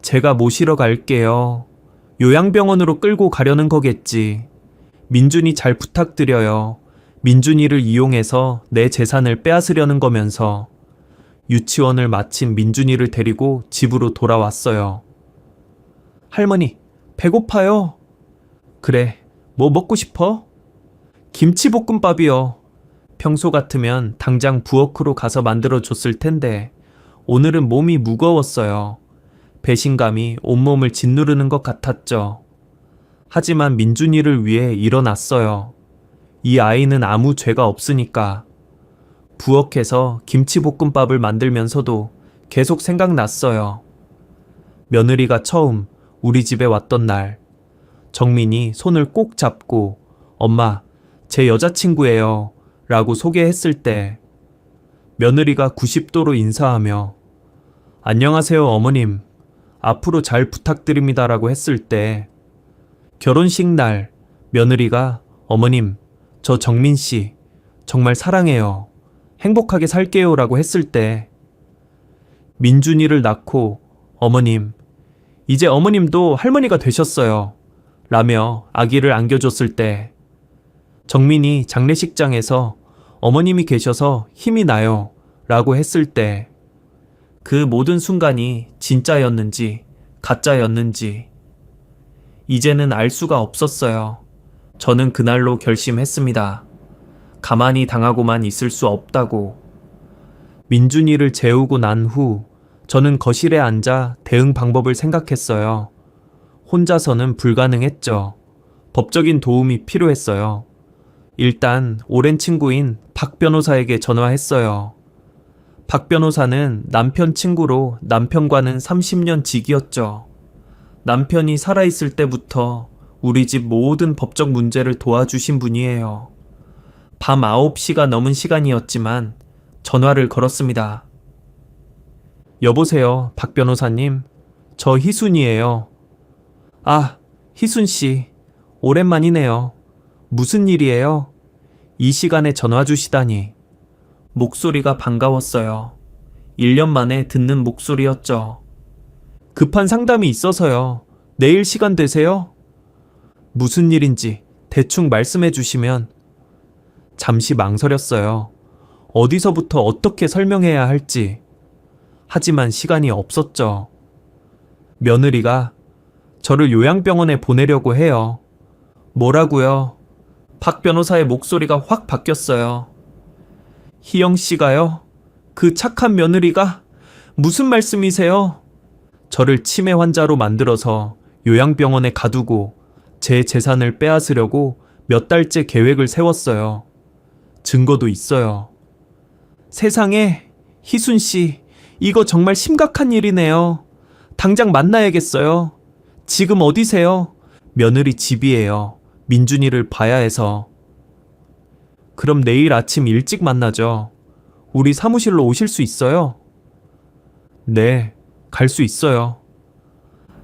Speaker 1: 제가 모시러 갈게요. 요양병원으로 끌고 가려는 거겠지. 민준이 잘 부탁드려요. 민준이를 이용해서 내 재산을 빼앗으려는 거면서. 유치원을 마친 민준이를 데리고 집으로 돌아왔어요. 할머니, 배고파요. 그래, 뭐 먹고 싶어? 김치볶음밥이요. 평소 같으면 당장 부엌으로 가서 만들어줬을 텐데 오늘은 몸이 무거웠어요. 배신감이 온몸을 짓누르는 것 같았죠. 하지만 민준이를 위해 일어났어요. 이 아이는 아무 죄가 없으니까. 부엌에서 김치볶음밥을 만들면서도 계속 생각났어요. 며느리가 처음 우리 집에 왔던 날, 정민이 손을 꼭 잡고 엄마, 제 여자친구예요 라고 소개했을 때, 며느리가 90도로 인사하며 안녕하세요 어머님, 앞으로 잘 부탁드립니다 라고 했을 때, 결혼식 날 며느리가 어머님, 저 정민씨 정말 사랑해요. 행복하게 살게요 라고 했을 때, 민준이를 낳고 어머님, 이제 어머님도 할머니가 되셨어요 라며 아기를 안겨줬을 때, 정민이 장례식장에서 어머님이 계셔서 힘이 나요 라고 했을 때, 그 모든 순간이 진짜였는지 가짜였는지 이제는 알 수가 없었어요. 저는 그날로 결심했습니다. 가만히 당하고만 있을 수 없다고. 민준이를 재우고 난 후 저는 거실에 앉아 대응 방법을 생각했어요. 혼자서는 불가능했죠. 법적인 도움이 필요했어요. 일단 오랜 친구인 박 변호사에게 전화했어요. 박 변호사는 남편 친구로 남편과는 30년 지기였죠. 남편이 살아있을 때부터 우리 집 모든 법적 문제를 도와주신 분이에요. 밤 9시가 넘은 시간이었지만 전화를 걸었습니다. 여보세요, 박 변호사님. 저 희순이에요. 아, 희순씨. 오랜만이네요. 무슨 일이에요? 이 시간에 전화 주시다니. 목소리가 반가웠어요. 1년 만에 듣는 목소리였죠. 급한 상담이 있어서요. 내일 시간 되세요? 무슨 일인지 대충 말씀해 주시면. 잠시 망설였어요. 어디서부터 어떻게 설명해야 할지. 하지만 시간이 없었죠. 며느리가 저를 요양병원에 보내려고 해요. 뭐라고요? 박 변호사의 목소리가 확 바뀌었어요. 희영 씨가요? 그 착한 며느리가? 무슨 말씀이세요? 저를 치매 환자로 만들어서 요양병원에 가두고 제 재산을 빼앗으려고 몇 달째 계획을 세웠어요. 증거도 있어요. 세상에, 희순 씨, 이거 정말 심각한 일이네요. 당장 만나야겠어요. 지금 어디세요? 며느리 집이에요. 민준이를 봐야 해서. 그럼 내일 아침 일찍 만나죠. 우리 사무실로 오실 수 있어요? 네, 갈 수 있어요.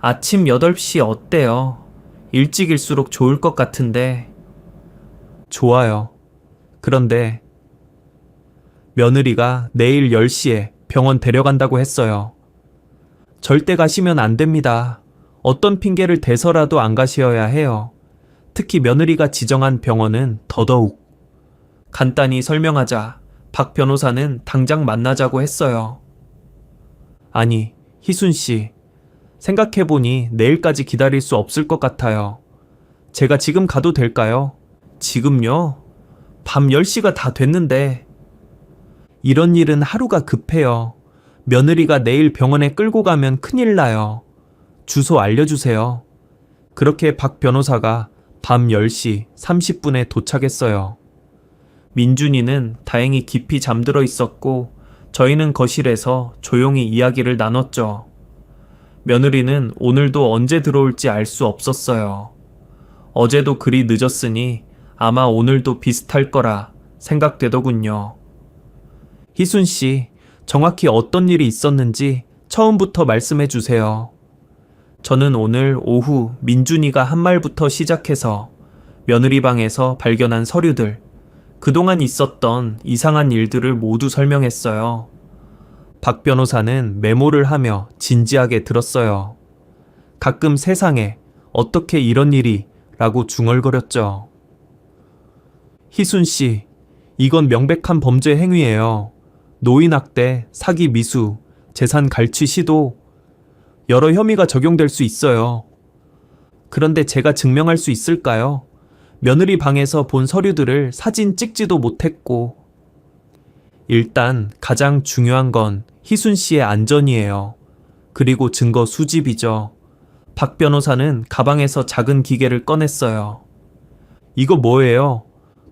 Speaker 1: 아침 8시 어때요? 일찍일수록 좋을 것 같은데. 좋아요. 그런데 며느리가 내일 10시에 병원 데려간다고 했어요. 절대 가시면 안 됩니다. 어떤 핑계를 대서라도 안 가셔야 해요. 특히 며느리가 지정한 병원은 더더욱. 간단히 설명하자 박 변호사는 당장 만나자고 했어요. 아니, 희순 씨. 생각해보니 내일까지 기다릴 수 없을 것 같아요. 제가 지금 가도 될까요? 지금요? 밤 10시가 다 됐는데. 이런 일은 하루가 급해요. 며느리가 내일 병원에 끌고 가면 큰일 나요. 주소 알려주세요. 그렇게 박 변호사가 밤 10시 30분에 도착했어요. 민준이는 다행히 깊이 잠들어 있었고 저희는 거실에서 조용히 이야기를 나눴죠. 며느리는 오늘도 언제 들어올지 알 수 없었어요. 어제도 그리 늦었으니 아마 오늘도 비슷할 거라 생각되더군요. 희순 씨, 정확히 어떤 일이 있었는지 처음부터 말씀해 주세요. 저는 오늘 오후 민준이가 한 말부터 시작해서 며느리 방에서 발견한 서류들, 그동안 있었던 이상한 일들을 모두 설명했어요. 박 변호사는 메모를 하며 진지하게 들었어요. 가끔 세상에 어떻게 이런 일이 라고 중얼거렸죠. 희순 씨, 이건 명백한 범죄 행위예요. 노인학대, 사기 미수, 재산 갈취 시도 여러 혐의가 적용될 수 있어요. 그런데 제가 증명할 수 있을까요? 며느리 방에서 본 서류들을 사진 찍지도 못했고. 일단 가장 중요한 건 희순 씨의 안전이에요. 그리고 증거 수집이죠. 박 변호사는 가방에서 작은 기계를 꺼냈어요. 이거 뭐예요?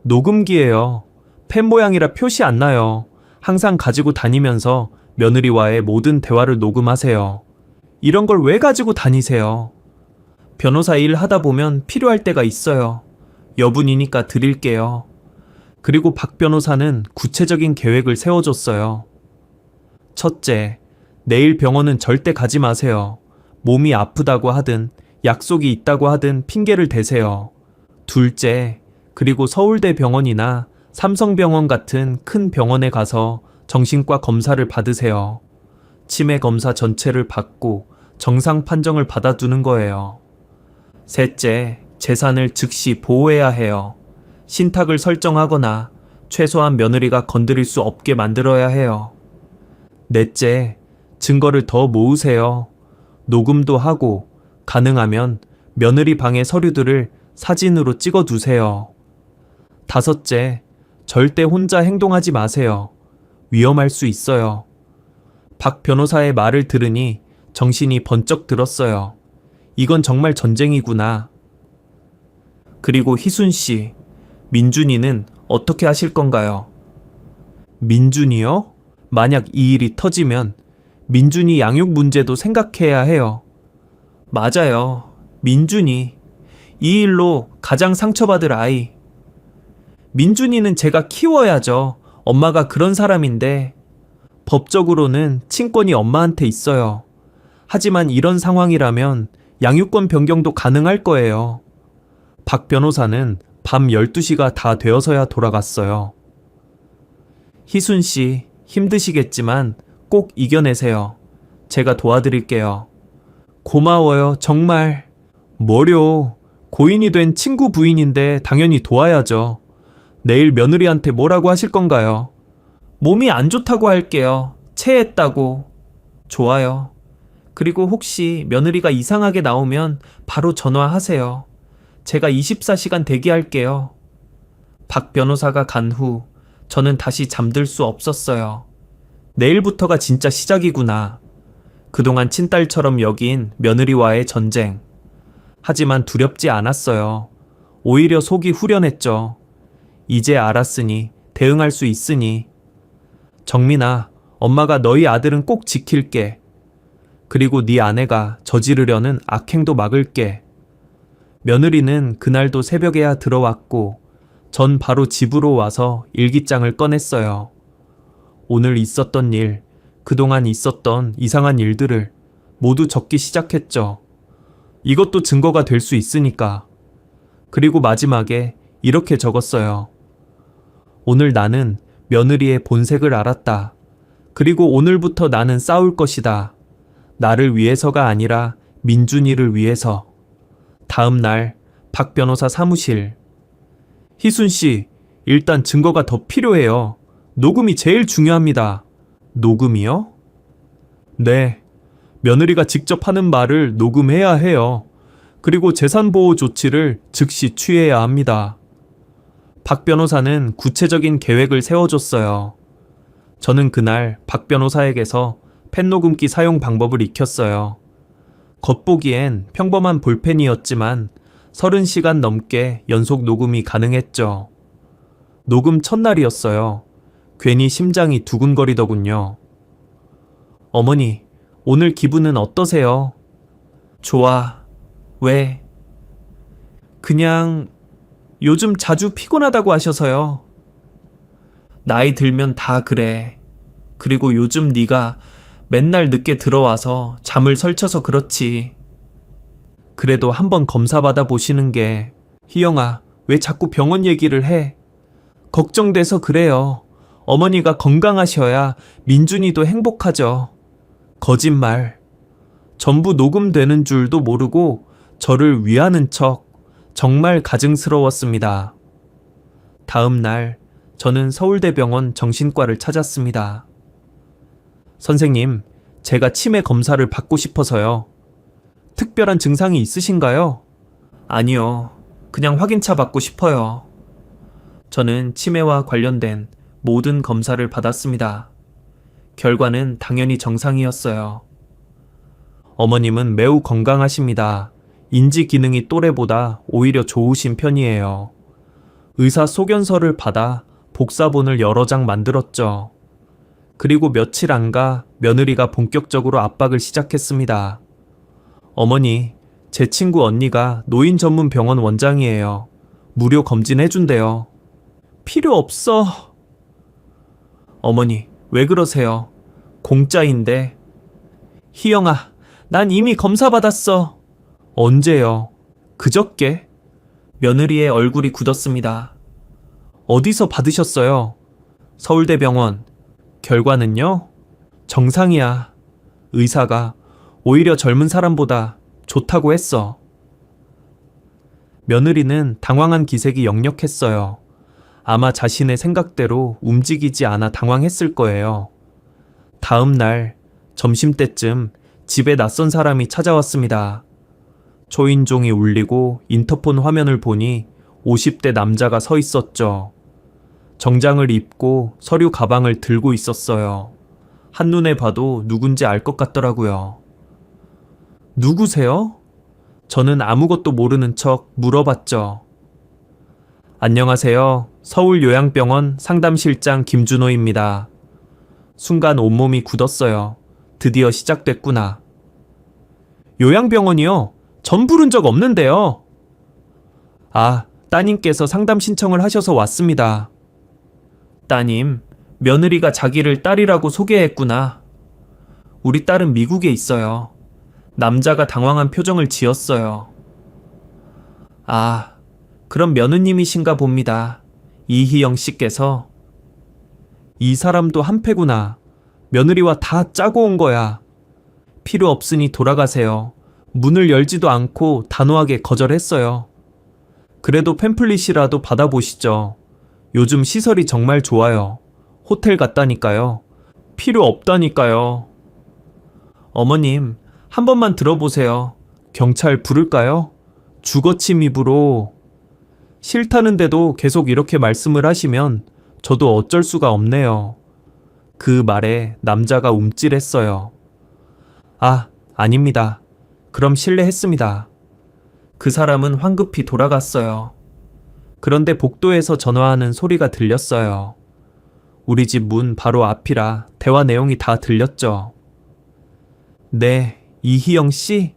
Speaker 1: 녹음기예요. 펜 모양이라 표시 안 나요. 항상 가지고 다니면서 며느리와의 모든 대화를 녹음하세요. 이런 걸 왜 가지고 다니세요? 변호사 일 하다 보면 필요할 때가 있어요. 여분이니까 드릴게요. 그리고 박 변호사는 구체적인 계획을 세워줬어요. 첫째, 내일 병원은 절대 가지 마세요. 몸이 아프다고 하든 약속이 있다고 하든 핑계를 대세요. 둘째, 그리고 서울대 병원이나 삼성병원 같은 큰 병원에 가서 정신과 검사를 받으세요. 치매 검사 전체를 받고 정상 판정을 받아두는 거예요. 셋째, 재산을 즉시 보호해야 해요. 신탁을 설정하거나 최소한 며느리가 건드릴 수 없게 만들어야 해요. 넷째, 증거를 더 모으세요. 녹음도 하고 가능하면 며느리 방의 서류들을 사진으로 찍어 두세요. 다섯째, 절대 혼자 행동하지 마세요. 위험할 수 있어요. 박 변호사의 말을 들으니 정신이 번쩍 들었어요. 이건 정말 전쟁이구나. 그리고 희순 씨, 민준이는 어떻게 하실 건가요? 민준이요? 만약 이 일이 터지면 민준이 양육 문제도 생각해야 해요. 맞아요. 민준이. 이 일로 가장 상처받을 아이. 민준이는 제가 키워야죠. 엄마가 그런 사람인데. 법적으로는 친권이 엄마한테 있어요. 하지만 이런 상황이라면 양육권 변경도 가능할 거예요. 박 변호사는 밤 12시가 다 되어서야 돌아갔어요. 희순 씨, 힘드시겠지만 꼭 이겨내세요. 제가 도와드릴게요. 고마워요, 정말. 뭐려, 고인이 된 친구 부인인데 당연히 도와야죠. 내일 며느리한테 뭐라고 하실 건가요? 몸이 안 좋다고 할게요. 체했다고. 좋아요. 그리고 혹시 며느리가 이상하게 나오면 바로 전화하세요. 제가 24시간 대기할게요. 박 변호사가 간 후 저는 다시 잠들 수 없었어요. 내일부터가 진짜 시작이구나. 그동안 친딸처럼 여긴 며느리와의 전쟁. 하지만 두렵지 않았어요. 오히려 속이 후련했죠. 이제 알았으니, 대응할 수 있으니. 정민아, 엄마가 너희 아들은 꼭 지킬게. 그리고 네 아내가 저지르려는 악행도 막을게. 며느리는 그날도 새벽에야 들어왔고 전 바로 집으로 와서 일기장을 꺼냈어요. 오늘 있었던 일, 그동안 있었던 이상한 일들을 모두 적기 시작했죠. 이것도 증거가 될 수 있으니까. 그리고 마지막에 이렇게 적었어요. 오늘 나는 며느리의 본색을 알았다. 그리고 오늘부터 나는 싸울 것이다. 나를 위해서가 아니라 민준이를 위해서. 다음 날 박 변호사 사무실. 희순 씨, 일단 증거가 더 필요해요. 녹음이 제일 중요합니다. 녹음이요? 네. 며느리가 직접 하는 말을 녹음해야 해요. 그리고 재산보호 조치를 즉시 취해야 합니다. 박 변호사는 구체적인 계획을 세워줬어요. 저는 그날 박 변호사에게서 펜 녹음기 사용 방법을 익혔어요. 겉보기엔 평범한 볼펜이었지만 30시간 넘게 연속 녹음이 가능했죠. 녹음 첫날이었어요. 괜히 심장이 두근거리더군요. 어머니, 오늘 기분은 어떠세요? 좋아. 왜? 그냥 요즘 자주 피곤하다고 하셔서요. 나이 들면 다 그래. 그리고 요즘 네가 맨날 늦게 들어와서 잠을 설쳐서 그렇지. 그래도 한번 검사받아 보시는 게. 희영아, 왜 자꾸 병원 얘기를 해? 걱정돼서 그래요. 어머니가 건강하셔야 민준이도 행복하죠. 거짓말. 전부 녹음되는 줄도 모르고 저를 위하는 척. 정말 가증스러웠습니다. 다음 날 저는 서울대병원 정신과를 찾았습니다. 선생님, 제가 치매 검사를 받고 싶어서요. 특별한 증상이 있으신가요? 아니요. 그냥 확인차 받고 싶어요. 저는 치매와 관련된 모든 검사를 받았습니다. 결과는 당연히 정상이었어요. 어머님은 매우 건강하십니다. 인지 기능이 또래보다 오히려 좋으신 편이에요. 의사 소견서를 받아 복사본을 여러 장 만들었죠. 그리고 며칠 안 가 며느리가 본격적으로 압박을 시작했습니다. 어머니, 제 친구 언니가 노인 전문 병원 원장이에요. 무료 검진해준대요. 필요 없어. 어머니, 왜 그러세요? 공짜인데. 희영아, 난 이미 검사 받았어. 언제요? 그저께? 며느리의 얼굴이 굳었습니다. 어디서 받으셨어요? 서울대병원. 결과는요? 정상이야. 의사가 오히려 젊은 사람보다 좋다고 했어. 며느리는 당황한 기색이 역력했어요. 아마 자신의 생각대로 움직이지 않아 당황했을 거예요. 다음 날 점심때쯤 집에 낯선 사람이 찾아왔습니다. 초인종이 울리고 인터폰 화면을 보니 50대 남자가 서 있었죠. 정장을 입고 서류 가방을 들고 있었어요. 한눈에 봐도 누군지 알 것 같더라고요. 누구세요? 저는 아무것도 모르는 척 물어봤죠. 안녕하세요. 서울요양병원 상담실장 김준호입니다. 순간 온몸이 굳었어요. 드디어 시작됐구나. 요양병원이요? 전 부른 적 없는데요. 아, 따님께서 상담 신청을 하셔서 왔습니다. 따님, 며느리가 자기를 딸이라고 소개했구나. 우리 딸은 미국에 있어요. 남자가 당황한 표정을 지었어요. 아, 그럼 며느님이신가 봅니다. 이희영 씨께서. 이 사람도 한패구나. 며느리와 다 짜고 온 거야. 필요 없으니 돌아가세요. 문을 열지도 않고 단호하게 거절했어요. 그래도 팸플릿이라도 받아보시죠. 요즘 시설이 정말 좋아요. 호텔 같다니까요. 필요 없다니까요. 어머님, 한 번만 들어보세요. 경찰 부를까요? 주거침 입으로. 싫다는데도 계속 이렇게 말씀을 하시면 저도 어쩔 수가 없네요. 그 말에 남자가 움찔했어요. 아, 아닙니다. 그럼 실례했습니다. 그 사람은 황급히 돌아갔어요. 그런데 복도에서 전화하는 소리가 들렸어요. 우리 집 문 바로 앞이라 대화 내용이 다 들렸죠. 네, 이희영 씨?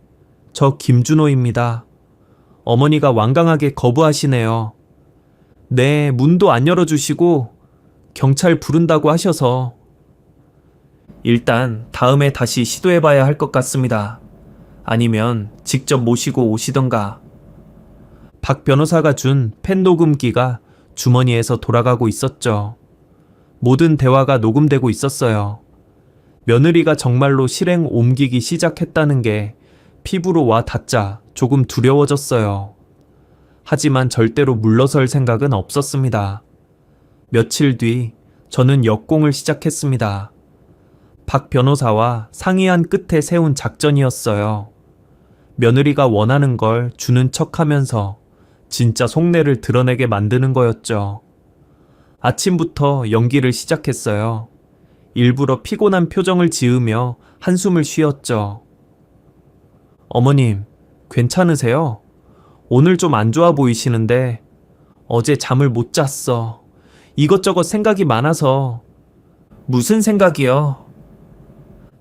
Speaker 1: 저 김준호입니다. 어머니가 완강하게 거부하시네요. 네, 문도 안 열어주시고 경찰 부른다고 하셔서. 일단 다음에 다시 시도해봐야 할 것 같습니다. 아니면 직접 모시고 오시던가. 박 변호사가 준 펜 녹음기가 주머니에서 돌아가고 있었죠. 모든 대화가 녹음되고 있었어요. 며느리가 정말로 실행 옮기기 시작했다는 게 피부로 와 닿자 조금 두려워졌어요. 하지만 절대로 물러설 생각은 없었습니다. 며칠 뒤 저는 역공을 시작했습니다. 박 변호사와 상의한 끝에 세운 작전이었어요. 며느리가 원하는 걸 주는 척하면서 진짜 속내를 드러내게 만드는 거였죠. 아침부터 연기를 시작했어요. 일부러 피곤한 표정을 지으며 한숨을 쉬었죠. 어머님, 괜찮으세요? 오늘 좀 안 좋아 보이시는데 어제 잠을 못 잤어. 이것저것 생각이 많아서. 무슨 생각이요?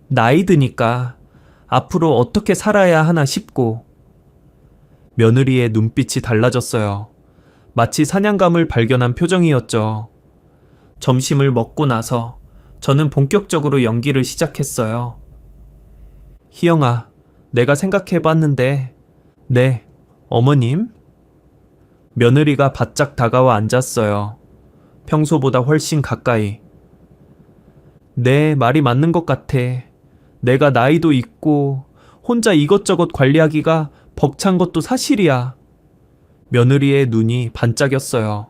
Speaker 1: 나이 드니까 앞으로 어떻게 살아야 하나 싶고. 며느리의 눈빛이 달라졌어요. 마치 사냥감을 발견한 표정이었죠. 점심을 먹고 나서 저는 본격적으로 연기를 시작했어요. 희영아, 내가 생각해봤는데. 네, 어머님? 며느리가 바짝 다가와 앉았어요. 평소보다 훨씬 가까이. 네, 말이 맞는 것 같아. 내가 나이도 있고 혼자 이것저것 관리하기가 벅찬 것도 사실이야. 며느리의 눈이 반짝였어요.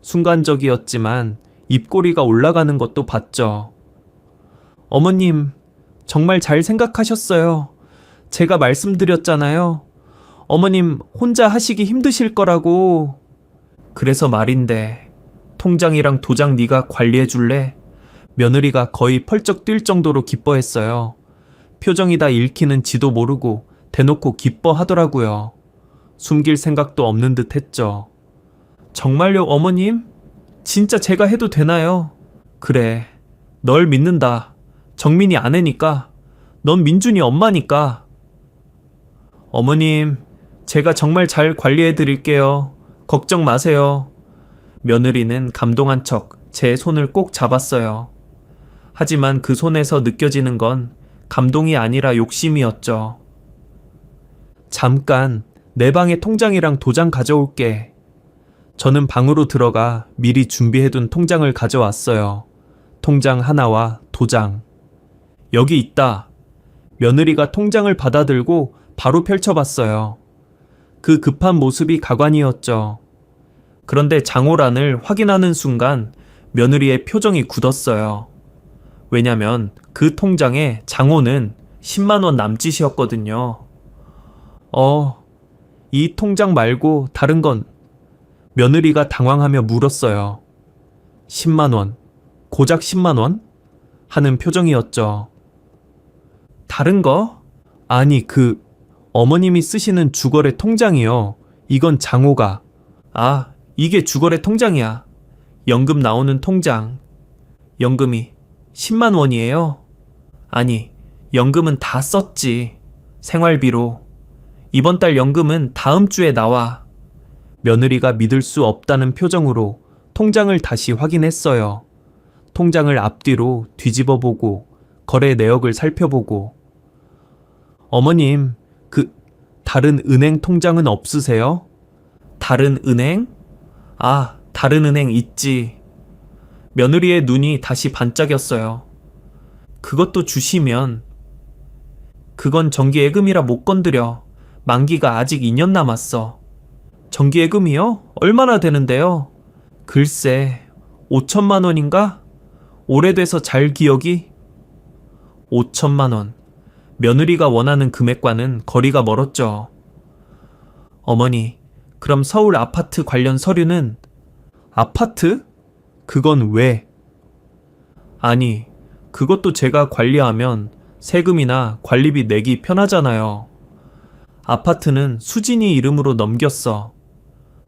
Speaker 1: 순간적이었지만 입꼬리가 올라가는 것도 봤죠. 어머님, 정말 잘 생각하셨어요. 제가 말씀드렸잖아요. 어머님 혼자 하시기 힘드실 거라고. 그래서 말인데, 통장이랑 도장 네가 관리해 줄래? 며느리가 거의 펄쩍 뛸 정도로 기뻐했어요. 표정이 다 읽히는지도 모르고 대놓고 기뻐하더라고요. 숨길 생각도 없는 듯 했죠. 정말요, 어머님? 진짜 제가 해도 되나요? 그래, 널 믿는다. 정민이 아내니까. 넌 민준이 엄마니까. 어머님, 제가 정말 잘 관리해 드릴게요. 걱정 마세요. 며느리는 감동한 척 제 손을 꼭 잡았어요. 하지만 그 손에서 느껴지는 건 감동이 아니라 욕심이었죠. 잠깐, 내 방에 통장이랑 도장 가져올게. 저는 방으로 들어가 미리 준비해둔 통장을 가져왔어요. 통장 하나와 도장. 여기 있다. 며느리가 통장을 받아들고 바로 펼쳐봤어요. 그 급한 모습이 가관이었죠. 그런데 장호란을 확인하는 순간 며느리의 표정이 굳었어요. 왜냐면 그 통장에 장호는 10만 원 남짓이었거든요. 이 통장 말고 다른 건? 며느리가 당황하며 물었어요. 10만 원, 고작 10만 원? 하는 표정이었죠. 다른 거? 아니, 어머님이 쓰시는 주거래 통장이요. 이건 장호가. 아, 이게 주거래 통장이야. 연금 나오는 통장. 연금이 10만 원이에요? 아니, 연금은 다 썼지. 생활비로. 이번 달 연금은 다음 주에 나와. 며느리가 믿을 수 없다는 표정으로 통장을 다시 확인했어요. 통장을 앞뒤로 뒤집어 보고 거래 내역을 살펴보고. 어머님, 다른 은행 통장은 없으세요? 다른 은행? 아, 다른 은행 있지. 며느리의 눈이 다시 반짝였어요. 그것도 주시면. 그건 정기예금이라 못 건드려. 만기가 아직 2년 남았어. 정기예금이요? 얼마나 되는데요? 글쎄, 5천만 원인가? 오래돼서 잘 기억이? 5천만 원. 며느리가 원하는 금액과는 거리가 멀었죠. 어머니, 그럼 서울 아파트 관련 서류는? 아파트? 그건 왜? 아니, 그것도 제가 관리하면 세금이나 관리비 내기 편하잖아요. 아파트는 수진이 이름으로 넘겼어.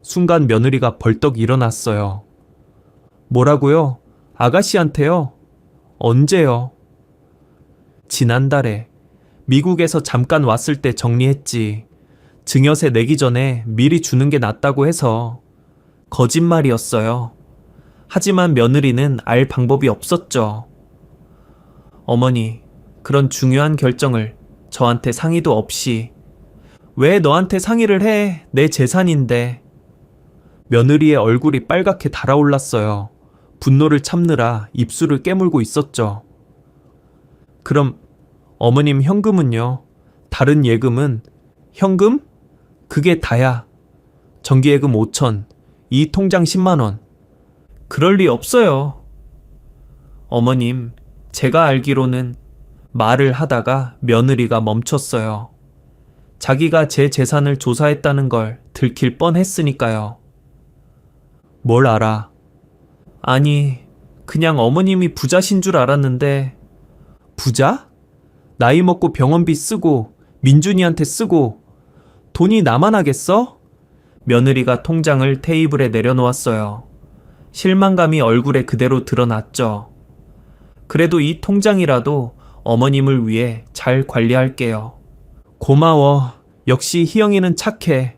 Speaker 1: 순간 며느리가 벌떡 일어났어요. 뭐라고요? 아가씨한테요? 언제요? 지난달에 미국에서 잠깐 왔을 때 정리했지. 증여세 내기 전에 미리 주는 게 낫다고 해서. 거짓말이었어요. 하지만 며느리는 알 방법이 없었죠. 어머니, 그런 중요한 결정을 저한테 상의도 없이. 왜 너한테 상의를 해? 내 재산인데. 며느리의 얼굴이 빨갛게 달아올랐어요. 분노를 참느라 입술을 깨물고 있었죠. 그럼 어머님 현금은요? 다른 예금은? 현금? 그게 다야. 정기예금 5천, 이 통장 10만 원. 그럴 리 없어요. 어머님, 제가 알기로는. 말을 하다가 며느리가 멈췄어요. 자기가 제 재산을 조사했다는 걸 들킬 뻔했으니까요. 뭘 알아? 아니, 그냥 어머님이 부자신 줄 알았는데. 부자? 나이 먹고 병원비 쓰고 민준이한테 쓰고 돈이 나만 하겠어? 며느리가 통장을 테이블에 내려놓았어요. 실망감이 얼굴에 그대로 드러났죠. 그래도 이 통장이라도 어머님을 위해 잘 관리할게요. 고마워. 역시 희영이는 착해.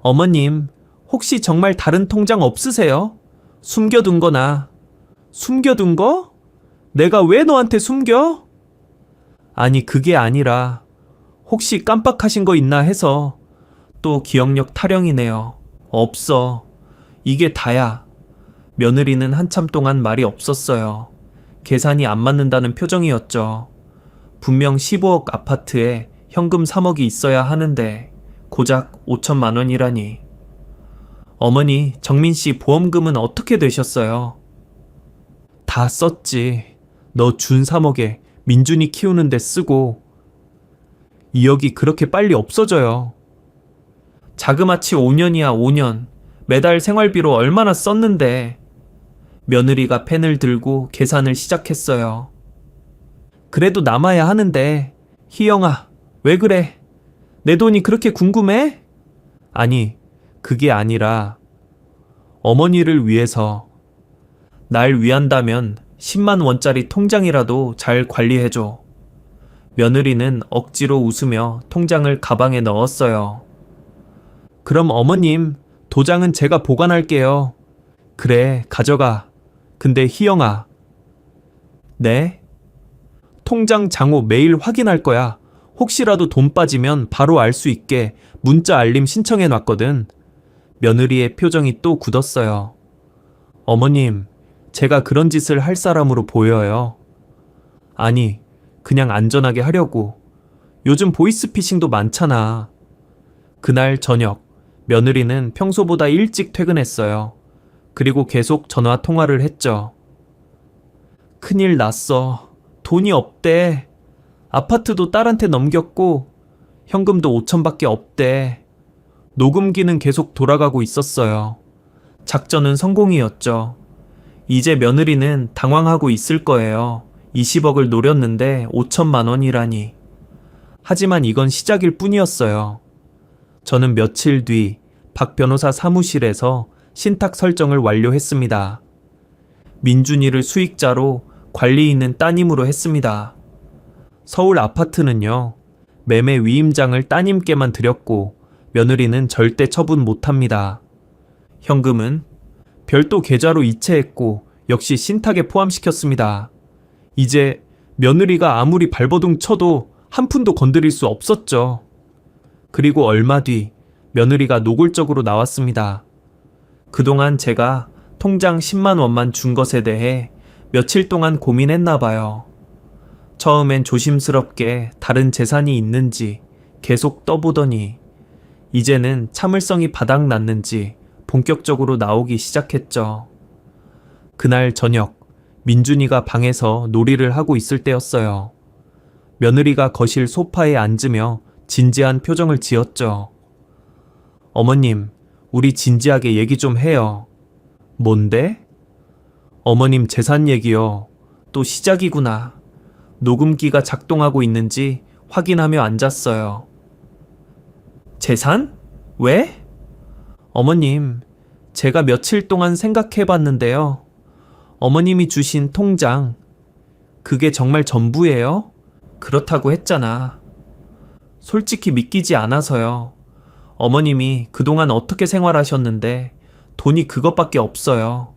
Speaker 1: 어머님, 혹시 정말 다른 통장 없으세요? 숨겨둔 거나. 숨겨둔 거? 내가 왜 너한테 숨겨? 아니, 그게 아니라 혹시 깜빡하신 거 있나 해서. 또 기억력 타령이네요. 없어. 이게 다야. 며느리는 한참 동안 말이 없었어요. 계산이 안 맞는다는 표정이었죠. 분명 15억 아파트에 현금 3억이 있어야 하는데 고작 5천만 원이라니. 어머니, 정민 씨 보험금은 어떻게 되셨어요? 다 썼지. 너 준 3억에 민준이 키우는데 쓰고 2억이 그렇게 빨리 없어져요. 자그마치 5년이야 5년. 매달 생활비로 얼마나 썼는데. 며느리가 펜을 들고 계산을 시작했어요. 그래도 남아야 하는데. 희영아, 왜 그래? 내 돈이 그렇게 궁금해? 아니, 그게 아니라 어머니를 위해서 날 위한다면 10만 원짜리 통장이라도 잘 관리해줘. 며느리는 억지로 웃으며 통장을 가방에 넣었어요. 그럼 어머님, 도장은 제가 보관할게요. 그래, 가져가. 근데 희영아. 네? 통장 잔고 매일 확인할 거야. 혹시라도 돈 빠지면 바로 알 수 있게 문자 알림 신청해 놨거든. 며느리의 표정이 또 굳었어요. 어머님, 제가 그런 짓을 할 사람으로 보여요. 아니, 그냥 안전하게 하려고. 요즘 보이스피싱도 많잖아. 그날 저녁, 며느리는 평소보다 일찍 퇴근했어요. 그리고 계속 전화 통화를 했죠. 큰일 났어. 돈이 없대. 아파트도 딸한테 넘겼고 현금도 5천밖에 없대. 녹음기는 계속 돌아가고 있었어요. 작전은 성공이었죠. 이제 며느리는 당황하고 있을 거예요. 20억을 노렸는데 5천만 원이라니. 하지만 이건 시작일 뿐이었어요. 저는 며칠 뒤 박 변호사 사무실에서 신탁 설정을 완료했습니다. 민준이를 수익자로 관리 있는 따님으로 했습니다. 서울 아파트는요, 매매 위임장을 따님께만 드렸고 며느리는 절대 처분 못합니다. 현금은 별도 계좌로 이체했고 역시 신탁에 포함시켰습니다. 이제 며느리가 아무리 발버둥 쳐도 한 푼도 건드릴 수 없었죠. 그리고 얼마 뒤 며느리가 노골적으로 나왔습니다. 그동안 제가 통장 10만 원만 준 것에 대해 며칠 동안 고민했나 봐요. 처음엔 조심스럽게 다른 재산이 있는지 계속 떠보더니 이제는 참을성이 바닥났는지 본격적으로 나오기 시작했죠. 그날 저녁 민준이가 방에서 놀이를 하고 있을 때였어요. 며느리가 거실 소파에 앉으며 진지한 표정을 지었죠. 어머님, 우리 진지하게 얘기 좀 해요. 뭔데? 어머님 재산 얘기요. 또 시작이구나. 녹음기가 작동하고 있는지 확인하며 앉았어요. 재산? 왜? 어머님, 제가 며칠 동안 생각해 봤는데요. 어머님이 주신 통장, 그게 정말 전부예요? 그렇다고 했잖아. 솔직히 믿기지 않아서요. 어머님이 그동안 어떻게 생활하셨는데 돈이 그것밖에 없어요.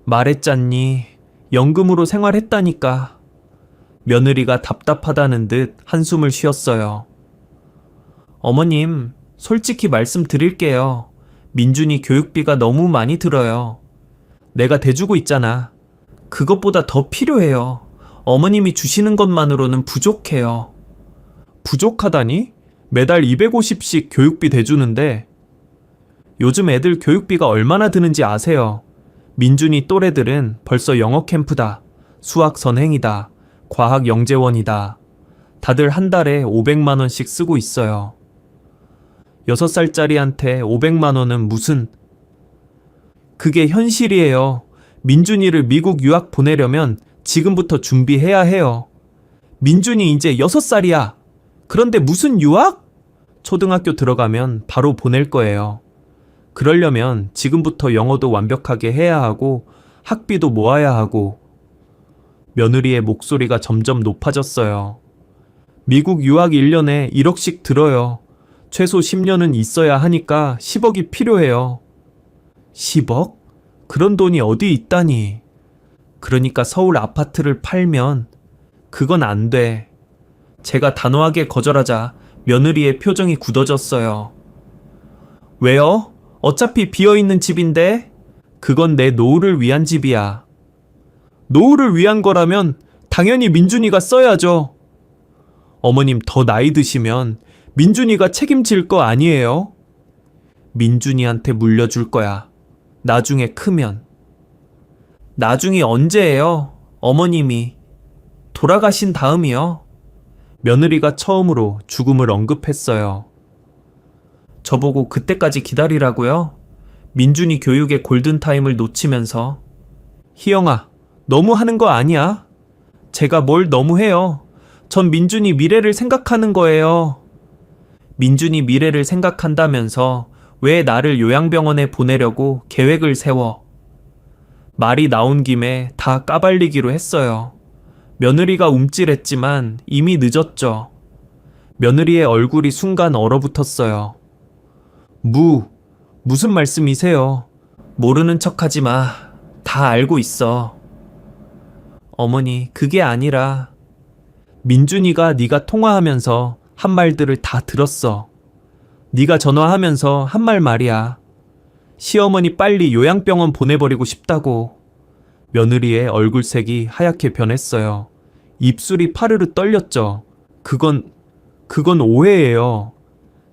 Speaker 1: 말했잖니. 연금으로 생활했다니까. 며느리가 답답하다는 듯 한숨을 쉬었어요. 어머님, 솔직히 말씀드릴게요. 민준이 교육비가 너무 많이 들어요. 내가 대주고 있잖아. 그것보다 더 필요해요. 어머님이 주시는 것만으로는 부족해요. 부족하다니? 매달 250씩 교육비 대주는데 요즘 애들 교육비가 얼마나 드는지 아세요? 민준이 또래들은 벌써 영어 캠프다, 수학 선행이다, 과학 영재원이다. 다들 한 달에 500만 원씩 쓰고 있어요. 6살짜리한테 500만 원은 무슨... 그게 현실이에요. 민준이를 미국 유학 보내려면 지금부터 준비해야 해요. 민준이 이제 6살이야. 그런데 무슨 유학? 초등학교 들어가면 바로 보낼 거예요. 그러려면 지금부터 영어도 완벽하게 해야 하고 학비도 모아야 하고. 며느리의 목소리가 점점 높아졌어요. 미국 유학 1년에 1억씩 들어요. 최소 10년은 있어야 하니까 10억이 필요해요. 10억? 그런 돈이 어디 있다니. 그러니까 서울 아파트를 팔면 그건 안 돼. 제가 단호하게 거절하자 며느리의 표정이 굳어졌어요. 왜요? 어차피 비어있는 집인데? 그건 내 노후를 위한 집이야. 노후를 위한 거라면 당연히 민준이가 써야죠. 어머님 더 나이 드시면 민준이가 책임질 거 아니에요? 민준이한테 물려줄 거야. 나중에 크면. 나중이 언제예요? 어머님이. 돌아가신 다음이요. 며느리가 처음으로 죽음을 언급했어요. 저보고 그때까지 기다리라고요? 민준이 교육의 골든타임을 놓치면서. 희영아, 너무 하는 거 아니야? 제가 뭘 너무 해요. 전 민준이 미래를 생각하는 거예요. 민준이 미래를 생각한다면서 왜 나를 요양병원에 보내려고 계획을 세워? 말이 나온 김에 다 까발리기로 했어요. 며느리가 움찔했지만 이미 늦었죠. 며느리의 얼굴이 순간 얼어붙었어요. 무슨 말씀이세요? 모르는 척하지 마. 다 알고 있어. 어머니, 그게 아니라 민준이가 네가 통화하면서 한 말들을 다 들었어. 네가 전화하면서 한 말이야. 시어머니 빨리 요양병원 보내버리고 싶다고. 며느리의 얼굴색이 하얗게 변했어요. 입술이 파르르 떨렸죠. 그건 오해예요.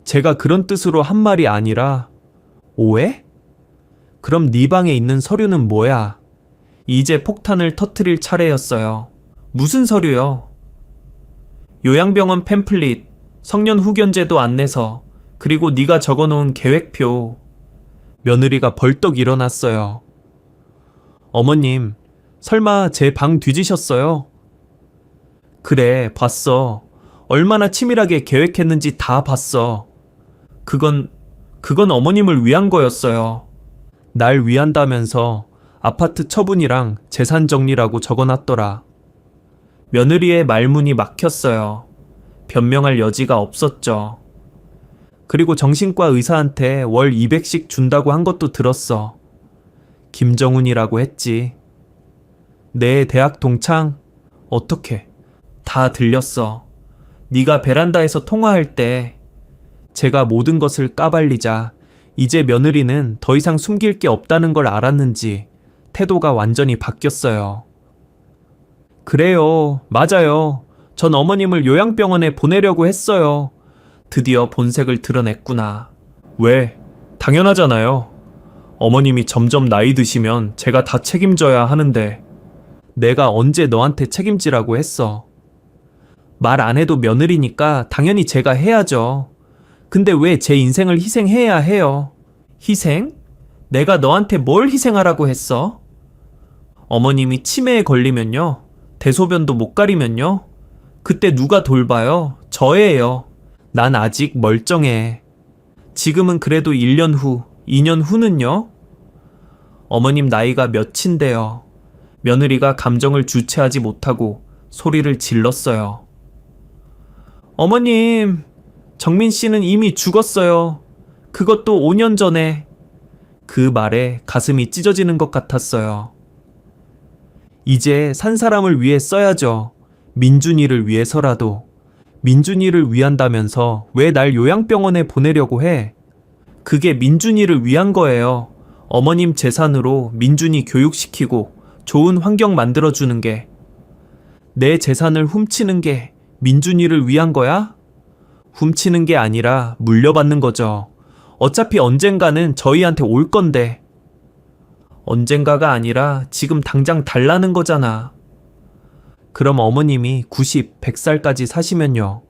Speaker 1: 제가 그런 뜻으로 한 말이 아니라. 오해? 그럼 네 방에 있는 서류는 뭐야? 이제 폭탄을 터뜨릴 차례였어요. 무슨 서류요? 요양병원 팸플릿, 성년 후견제도 안내서, 그리고 네가 적어놓은 계획표. 며느리가 벌떡 일어났어요. 어머님, 설마 제 방 뒤지셨어요? 그래, 봤어. 얼마나 치밀하게 계획했는지 다 봤어. 그건 어머님을 위한 거였어요. 날 위한다면서 아파트 처분이랑 재산 정리라고 적어놨더라. 며느리의 말문이 막혔어요. 변명할 여지가 없었죠. 그리고 정신과 의사한테 월 200씩 준다고 한 것도 들었어. 김정훈이라고 했지. 내 대학 동창? 어떻게? 다 들렸어. 네가 베란다에서 통화할 때 제가 모든 것을 까발리자 이제 며느리는 더 이상 숨길 게 없다는 걸 알았는지 태도가 완전히 바뀌었어요. 그래요. 맞아요. 전 어머님을 요양병원에 보내려고 했어요. 드디어 본색을 드러냈구나. 왜? 당연하잖아요. 어머님이 점점 나이 드시면 제가 다 책임져야 하는데. 내가 언제 너한테 책임지라고 했어. 말 안 해도 며느리니까 당연히 제가 해야죠. 근데 왜 제 인생을 희생해야 해요? 희생? 내가 너한테 뭘 희생하라고 했어? 어머님이 치매에 걸리면요. 대소변도 못 가리면요. 그때 누가 돌봐요? 저예요. 난 아직 멀쩡해. 지금은 그래도 1년 후, 2년 후는요? 어머님 나이가 몇인데요. 며느리가 감정을 주체하지 못하고 소리를 질렀어요. 어머님, 정민 씨는 이미 죽었어요. 그것도 5년 전에. 그 말에 가슴이 찢어지는 것 같았어요. 이제 산 사람을 위해 써야죠. 민준이를 위해서라도. 민준이를 위한다면서 왜 날 요양병원에 보내려고 해? 그게 민준이를 위한 거예요. 어머님 재산으로 민준이 교육시키고 좋은 환경 만들어주는 게. 내 재산을 훔치는 게 민준이를 위한 거야? 훔치는 게 아니라 물려받는 거죠. 어차피 언젠가는 저희한테 올 건데. 언젠가가 아니라 지금 당장 달라는 거잖아. 그럼 어머님이 90, 100살까지 사시면요.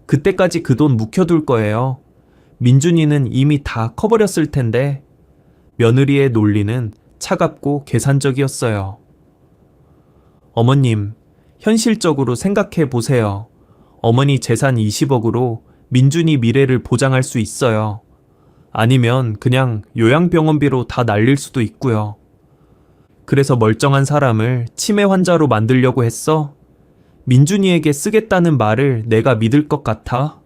Speaker 1: 그때까지 그 돈 묵혀둘 거예요. 민준이는 이미 다 커버렸을 텐데. 며느리의 논리는 차갑고 계산적이었어요. 어머님, 현실적으로 생각해 보세요. 어머니 재산 20억으로 민준이 미래를 보장할 수 있어요. 아니면 그냥 요양병원비로 다 날릴 수도 있고요. 그래서 멀쩡한 사람을 치매 환자로 만들려고 했어? 민준이에게 쓰겠다는 말을 내가 믿을 것 같아?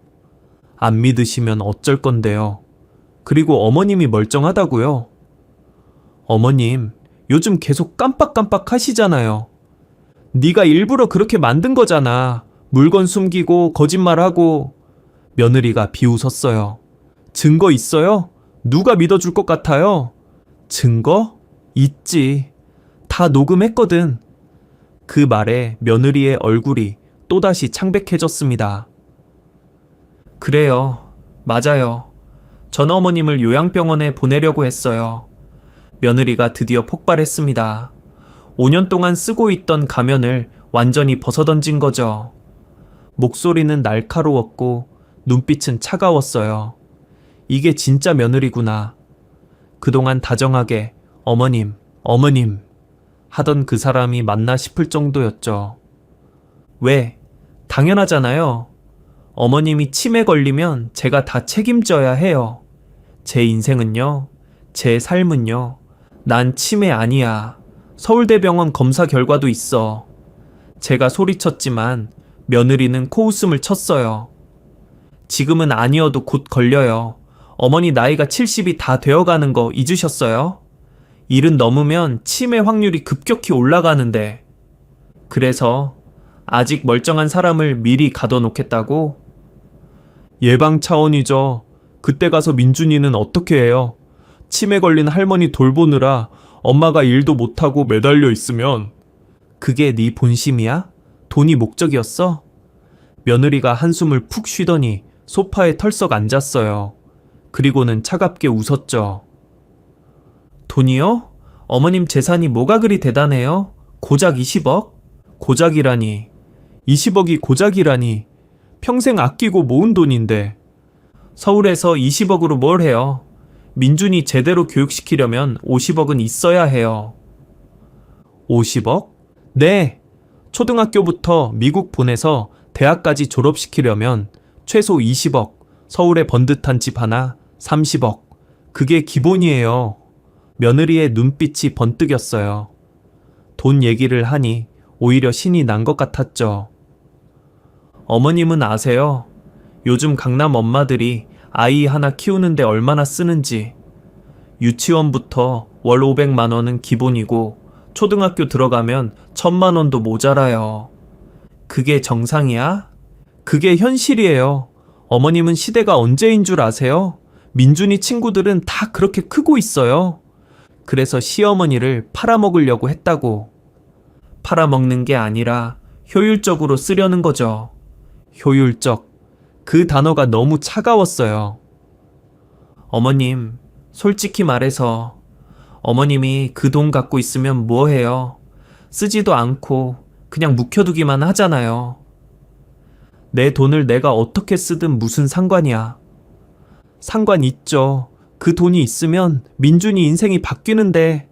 Speaker 1: 안 믿으시면 어쩔 건데요. 그리고 어머님이 멀쩡하다고요? 어머님, 요즘 계속 깜빡깜빡 하시잖아요. 네가 일부러 그렇게 만든 거잖아. 물건 숨기고 거짓말하고. 며느리가 비웃었어요. 증거 있어요? 누가 믿어줄 것 같아요? 증거? 있지. 다 녹음했거든. 그 말에 며느리의 얼굴이 또다시 창백해졌습니다. 그래요. 맞아요. 전 어머님을 요양병원에 보내려고 했어요. 며느리가 드디어 폭발했습니다. 5년 동안 쓰고 있던 가면을 완전히 벗어던진 거죠. 목소리는 날카로웠고 눈빛은 차가웠어요. 이게 진짜 며느리구나. 그동안 다정하게 어머님, 어머님 하던 그 사람이 맞나 싶을 정도였죠. 왜? 당연하잖아요. 어머님이 치매 걸리면 제가 다 책임져야 해요. 제 인생은요, 제 삶은요, 난 치매 아니야. 서울대병원 검사 결과도 있어. 제가 소리쳤지만 며느리는 코웃음을 쳤어요. 지금은 아니어도 곧 걸려요. 어머니 나이가 70이 다 되어가는 거 잊으셨어요? 70 넘으면 치매 확률이 급격히 올라가는데. 그래서 아직 멀쩡한 사람을 미리 가둬놓겠다고? 예방 차원이죠. 그때 가서 민준이는 어떻게 해요? 치매 걸린 할머니 돌보느라 엄마가 일도 못하고 매달려 있으면. 그게 네 본심이야? 돈이 목적이었어? 며느리가 한숨을 푹 쉬더니 소파에 털썩 앉았어요. 그리고는 차갑게 웃었죠. 돈이요? 어머님 재산이 뭐가 그리 대단해요? 고작 20억? 고작이라니. 20억이 고작이라니. 평생 아끼고 모은 돈인데. 서울에서 20억으로 뭘 해요? 민준이 제대로 교육시키려면 50억은 있어야 해요. 50억? 네. 초등학교부터 미국 보내서 대학까지 졸업시키려면 최소 20억, 서울에 번듯한 집 하나 30억. 그게 기본이에요. 며느리의 눈빛이 번뜩였어요. 돈 얘기를 하니 오히려 신이 난 것 같았죠. 어머님은 아세요? 요즘 강남 엄마들이 아이 하나 키우는데 얼마나 쓰는지. 유치원부터 월 500만 원은 기본이고 초등학교 들어가면 1000만 원도 모자라요. 그게 정상이야? 그게 현실이에요. 어머님은 시대가 언제인 줄 아세요? 민준이 친구들은 다 그렇게 크고 있어요. 그래서 시어머니를 팔아먹으려고 했다고. 팔아먹는 게 아니라 효율적으로 쓰려는 거죠. 효율적. 그 단어가 너무 차가웠어요. 어머님, 솔직히 말해서 어머님이 그 돈 갖고 있으면 뭐 해요? 쓰지도 않고 그냥 묵혀두기만 하잖아요. 내 돈을 내가 어떻게 쓰든 무슨 상관이야. 상관 있죠. 그 돈이 있으면 민준이 인생이 바뀌는데.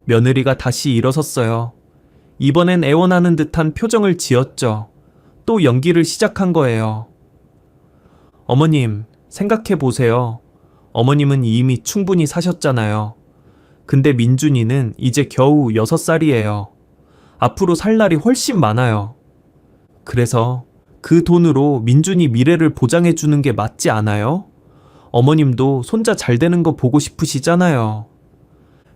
Speaker 1: 며느리가 다시 일어섰어요. 이번엔 애원하는 듯한 표정을 지었죠. 또 연기를 시작한 거예요. 어머님, 생각해 보세요. 어머님은 이미 충분히 사셨잖아요. 근데 민준이는 이제 겨우 6살이에요. 앞으로 살 날이 훨씬 많아요. 그래서 그 돈으로 민준이 미래를 보장해 주는 게 맞지 않아요? 어머님도 손자 잘 되는 거 보고 싶으시잖아요.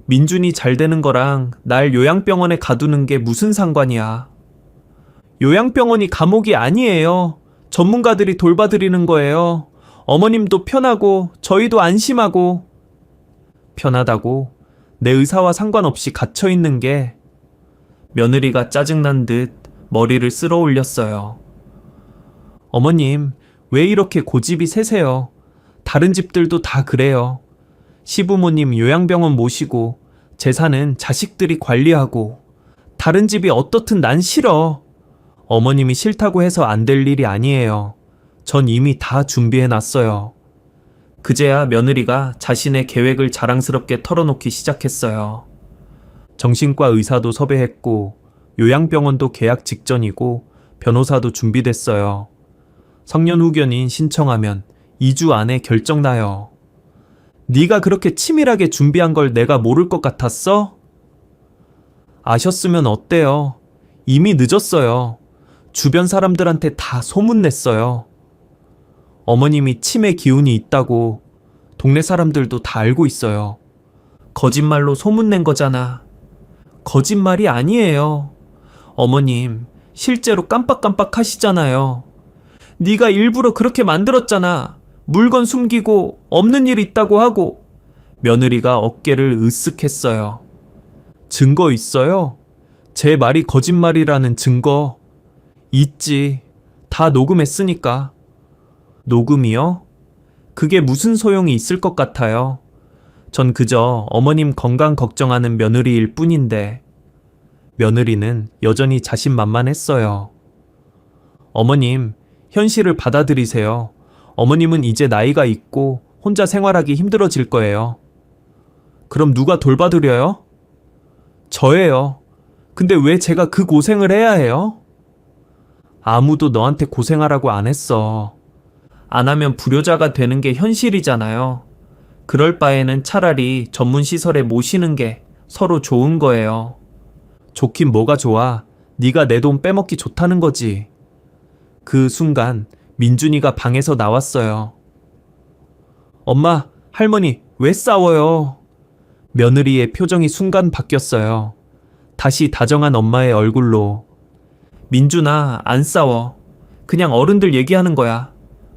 Speaker 1: 민준이 잘 되는 거랑 날 요양병원에 가두는 게 무슨 상관이야. 요양병원이 감옥이 아니에요. 전문가들이 돌봐드리는 거예요. 어머님도 편하고 저희도 안심하고. 편하다고? 내 의사와 상관없이 갇혀있는 게. 며느리가 짜증난 듯 머리를 쓸어 올렸어요. 어머님, 왜 이렇게 고집이 세세요? 다른 집들도 다 그래요. 시부모님 요양병원 모시고 재산은 자식들이 관리하고. 다른 집이 어떻든 난 싫어. 어머님이 싫다고 해서 안 될 일이 아니에요. 전 이미 다 준비해놨어요. 그제야 며느리가 자신의 계획을 자랑스럽게 털어놓기 시작했어요. 정신과 의사도 섭외했고 요양병원도 계약 직전이고 변호사도 준비됐어요. 성년후견인 신청하면 2주 안에 결정나요. 네가 그렇게 치밀하게 준비한 걸 내가 모를 것 같았어? 아셨으면 어때요? 이미 늦었어요. 주변 사람들한테 다 소문냈어요. 어머님이 치매 기운이 있다고 동네 사람들도 다 알고 있어요. 거짓말로 소문낸 거잖아. 거짓말이 아니에요. 어머님, 실제로 깜빡깜빡 하시잖아요. 네가 일부러 그렇게 만들었잖아. 물건 숨기고 없는 일 있다고 하고. 며느리가 어깨를 으쓱했어요. 증거 있어요? 제 말이 거짓말이라는 증거. 있지. 다 녹음했으니까. 녹음이요? 그게 무슨 소용이 있을 것 같아요. 전 그저 어머님 건강 걱정하는 며느리일 뿐인데. 며느리는 여전히 자신만만했어요. 어머님, 현실을 받아들이세요. 어머님은 이제 나이가 있고 혼자 생활하기 힘들어질 거예요. 그럼 누가 돌봐드려요? 저예요. 근데 왜 제가 그 고생을 해야 해요? 아무도 너한테 고생하라고 안 했어. 안 하면 불효자가 되는 게 현실이잖아요. 그럴 바에는 차라리 전문 시설에 모시는 게 서로 좋은 거예요. 좋긴 뭐가 좋아. 네가 내 돈 빼먹기 좋다는 거지. 그 순간 민준이가 방에서 나왔어요. 엄마, 할머니, 왜 싸워요? 며느리의 표정이 순간 바뀌었어요. 다시 다정한 엄마의 얼굴로. 민준아, 안 싸워. 그냥 어른들 얘기하는 거야.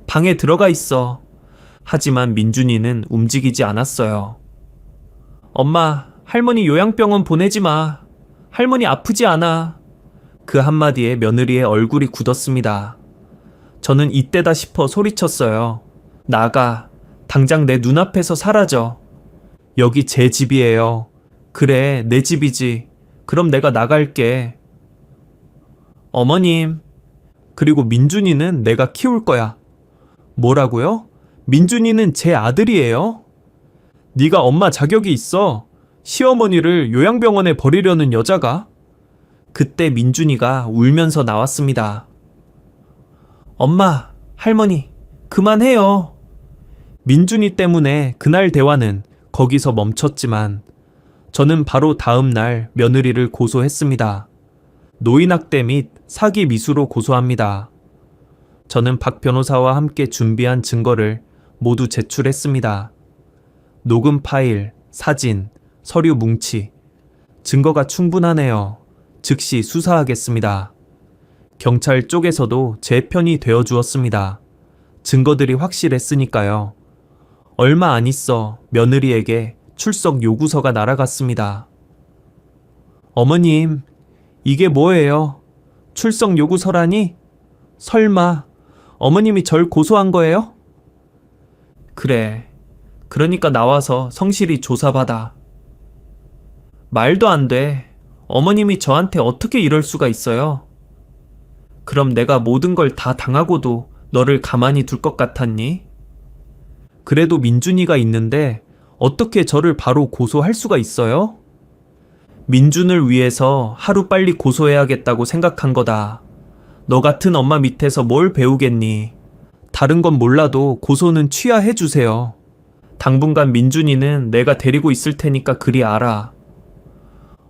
Speaker 1: 방에 들어가 있어. 하지만 민준이는 움직이지 않았어요. 엄마, 할머니 요양병원 보내지 마. 할머니 아프지 않아. 그 한마디에 며느리의 얼굴이 굳었습니다. 저는 이때다 싶어 소리쳤어요. 나가. 당장 내 눈앞에서 사라져. 여기 제 집이에요. 그래, 내 집이지. 그럼 내가 나갈게. 어머님. 그리고 민준이는 내가 키울 거야. 뭐라고요? 민준이는 제 아들이에요. 네가 엄마 자격이 있어. 시어머니를 요양병원에 버리려는 여자가? 그때 민준이가 울면서 나왔습니다. 엄마, 할머니, 그만해요. 민준이 때문에 그날 대화는 거기서 멈췄지만 저는 바로 다음 날 며느리를 고소했습니다. 노인학대 및 사기 미수로 고소합니다. 저는 박 변호사와 함께 준비한 증거를 모두 제출했습니다. 녹음 파일, 사진, 서류 뭉치. 증거가 충분하네요. 즉시 수사하겠습니다. 경찰 쪽에서도 제 편이 되어 주었습니다. 증거들이 확실했으니까요. 얼마 안 있어 며느리에게 출석 요구서가 날아갔습니다. 어머님, 이게 뭐예요? 출석 요구서라니? 설마 어머님이 절 고소한 거예요? 그래. 그러니까 나와서 성실히 조사받아. 말도 안 돼. 어머님이 저한테 어떻게 이럴 수가 있어요? 그럼 내가 모든 걸 다 당하고도 너를 가만히 둘 것 같았니? 그래도 민준이가 있는데 어떻게 저를 바로 고소할 수가 있어요? 민준을 위해서 하루빨리 고소해야겠다고 생각한 거다. 너 같은 엄마 밑에서 뭘 배우겠니? 다른 건 몰라도 고소는 취하해 주세요. 당분간 민준이는 내가 데리고 있을 테니까 그리 알아.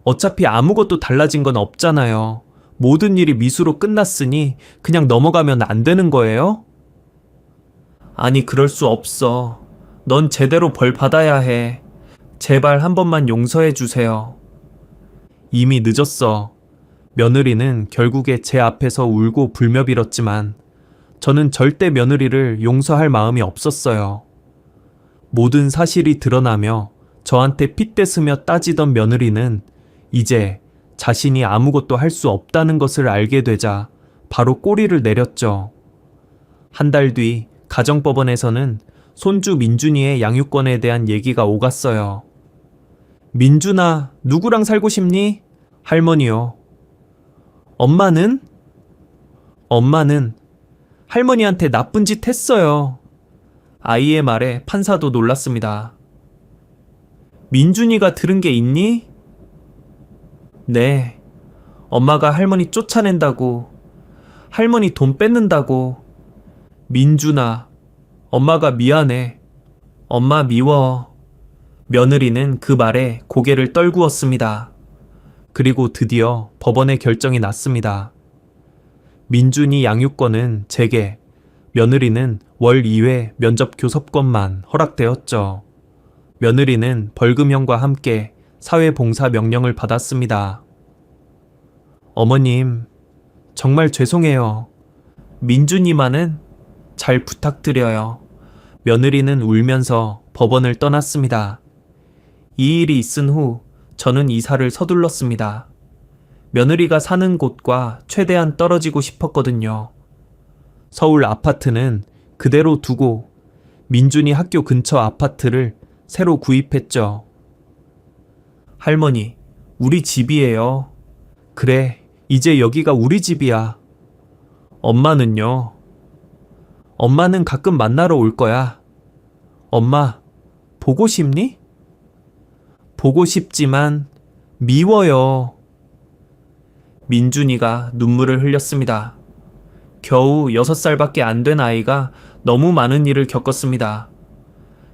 Speaker 1: 어차피 아무것도 달라진 건 없잖아요. 모든 일이 미수로 끝났으니 그냥 넘어가면 안 되는 거예요? 아니, 그럴 수 없어. 넌 제대로 벌 받아야 해. 제발 한 번만 용서해 주세요. 이미 늦었어. 며느리는 결국에 제 앞에서 울고 불며 빌었지만 저는 절대 며느리를 용서할 마음이 없었어요. 모든 사실이 드러나며 저한테 핏대으며 따지던 며느리는 이제 자신이 아무것도 할 수 없다는 것을 알게 되자 바로 꼬리를 내렸죠. 한 달 뒤 가정법원에서는 손주 민준이의 양육권에 대한 얘기가 오갔어요. 민준아, 누구랑 살고 싶니? 할머니요. 엄마는? 엄마는 할머니한테 나쁜 짓 했어요. 아이의 말에 판사도 놀랐습니다. 민준이가 들은 게 있니? 네. 엄마가 할머니 쫓아낸다고, 할머니 돈 뺏는다고. 민준아, 엄마가 미안해. 엄마 미워. 며느리는 그 말에 고개를 떨구었습니다. 그리고 드디어 법원의 결정이 났습니다. 민준이 양육권은 제게, 며느리는 월 2회 면접 교섭권만 허락되었죠. 며느리는 벌금형과 함께 사회봉사 명령을 받았습니다. 어머님, 정말 죄송해요. 민준이만은 잘 부탁드려요. 며느리는 울면서 법원을 떠났습니다. 이 일이 있은 후 저는 이사를 서둘렀습니다. 며느리가 사는 곳과 최대한 떨어지고 싶었거든요. 서울 아파트는 그대로 두고 민준이 학교 근처 아파트를 새로 구입했죠. 할머니, 우리 집이에요. 그래, 이제 여기가 우리 집이야. 엄마는요? 엄마는 가끔 만나러 올 거야. 엄마, 보고 싶니? 보고 싶지만 미워요. 민준이가 눈물을 흘렸습니다. 겨우 6살밖에 안 된 아이가 너무 많은 일을 겪었습니다.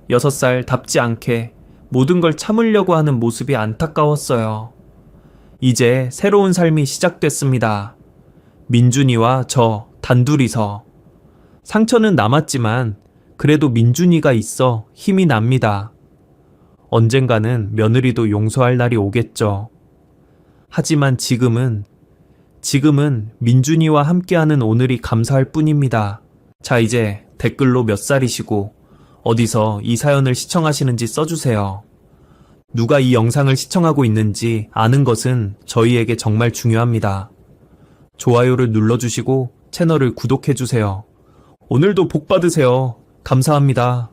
Speaker 1: 6살답지 않게 모든 걸 참으려고 하는 모습이 안타까웠어요. 이제 새로운 삶이 시작됐습니다. 민준이와 저 단둘이서. 상처는 남았지만 그래도 민준이가 있어 힘이 납니다. 언젠가는 며느리도 용서할 날이 오겠죠. 하지만 지금은 민준이와 함께하는 오늘이 감사할 뿐입니다. 자, 이제 댓글로 몇 살이시고 어디서 이 사연을 시청하시는지 써주세요. 누가 이 영상을 시청하고 있는지 아는 것은 저희에게 정말 중요합니다. 좋아요를 눌러주시고 채널을 구독해주세요. 오늘도 복 받으세요. 감사합니다.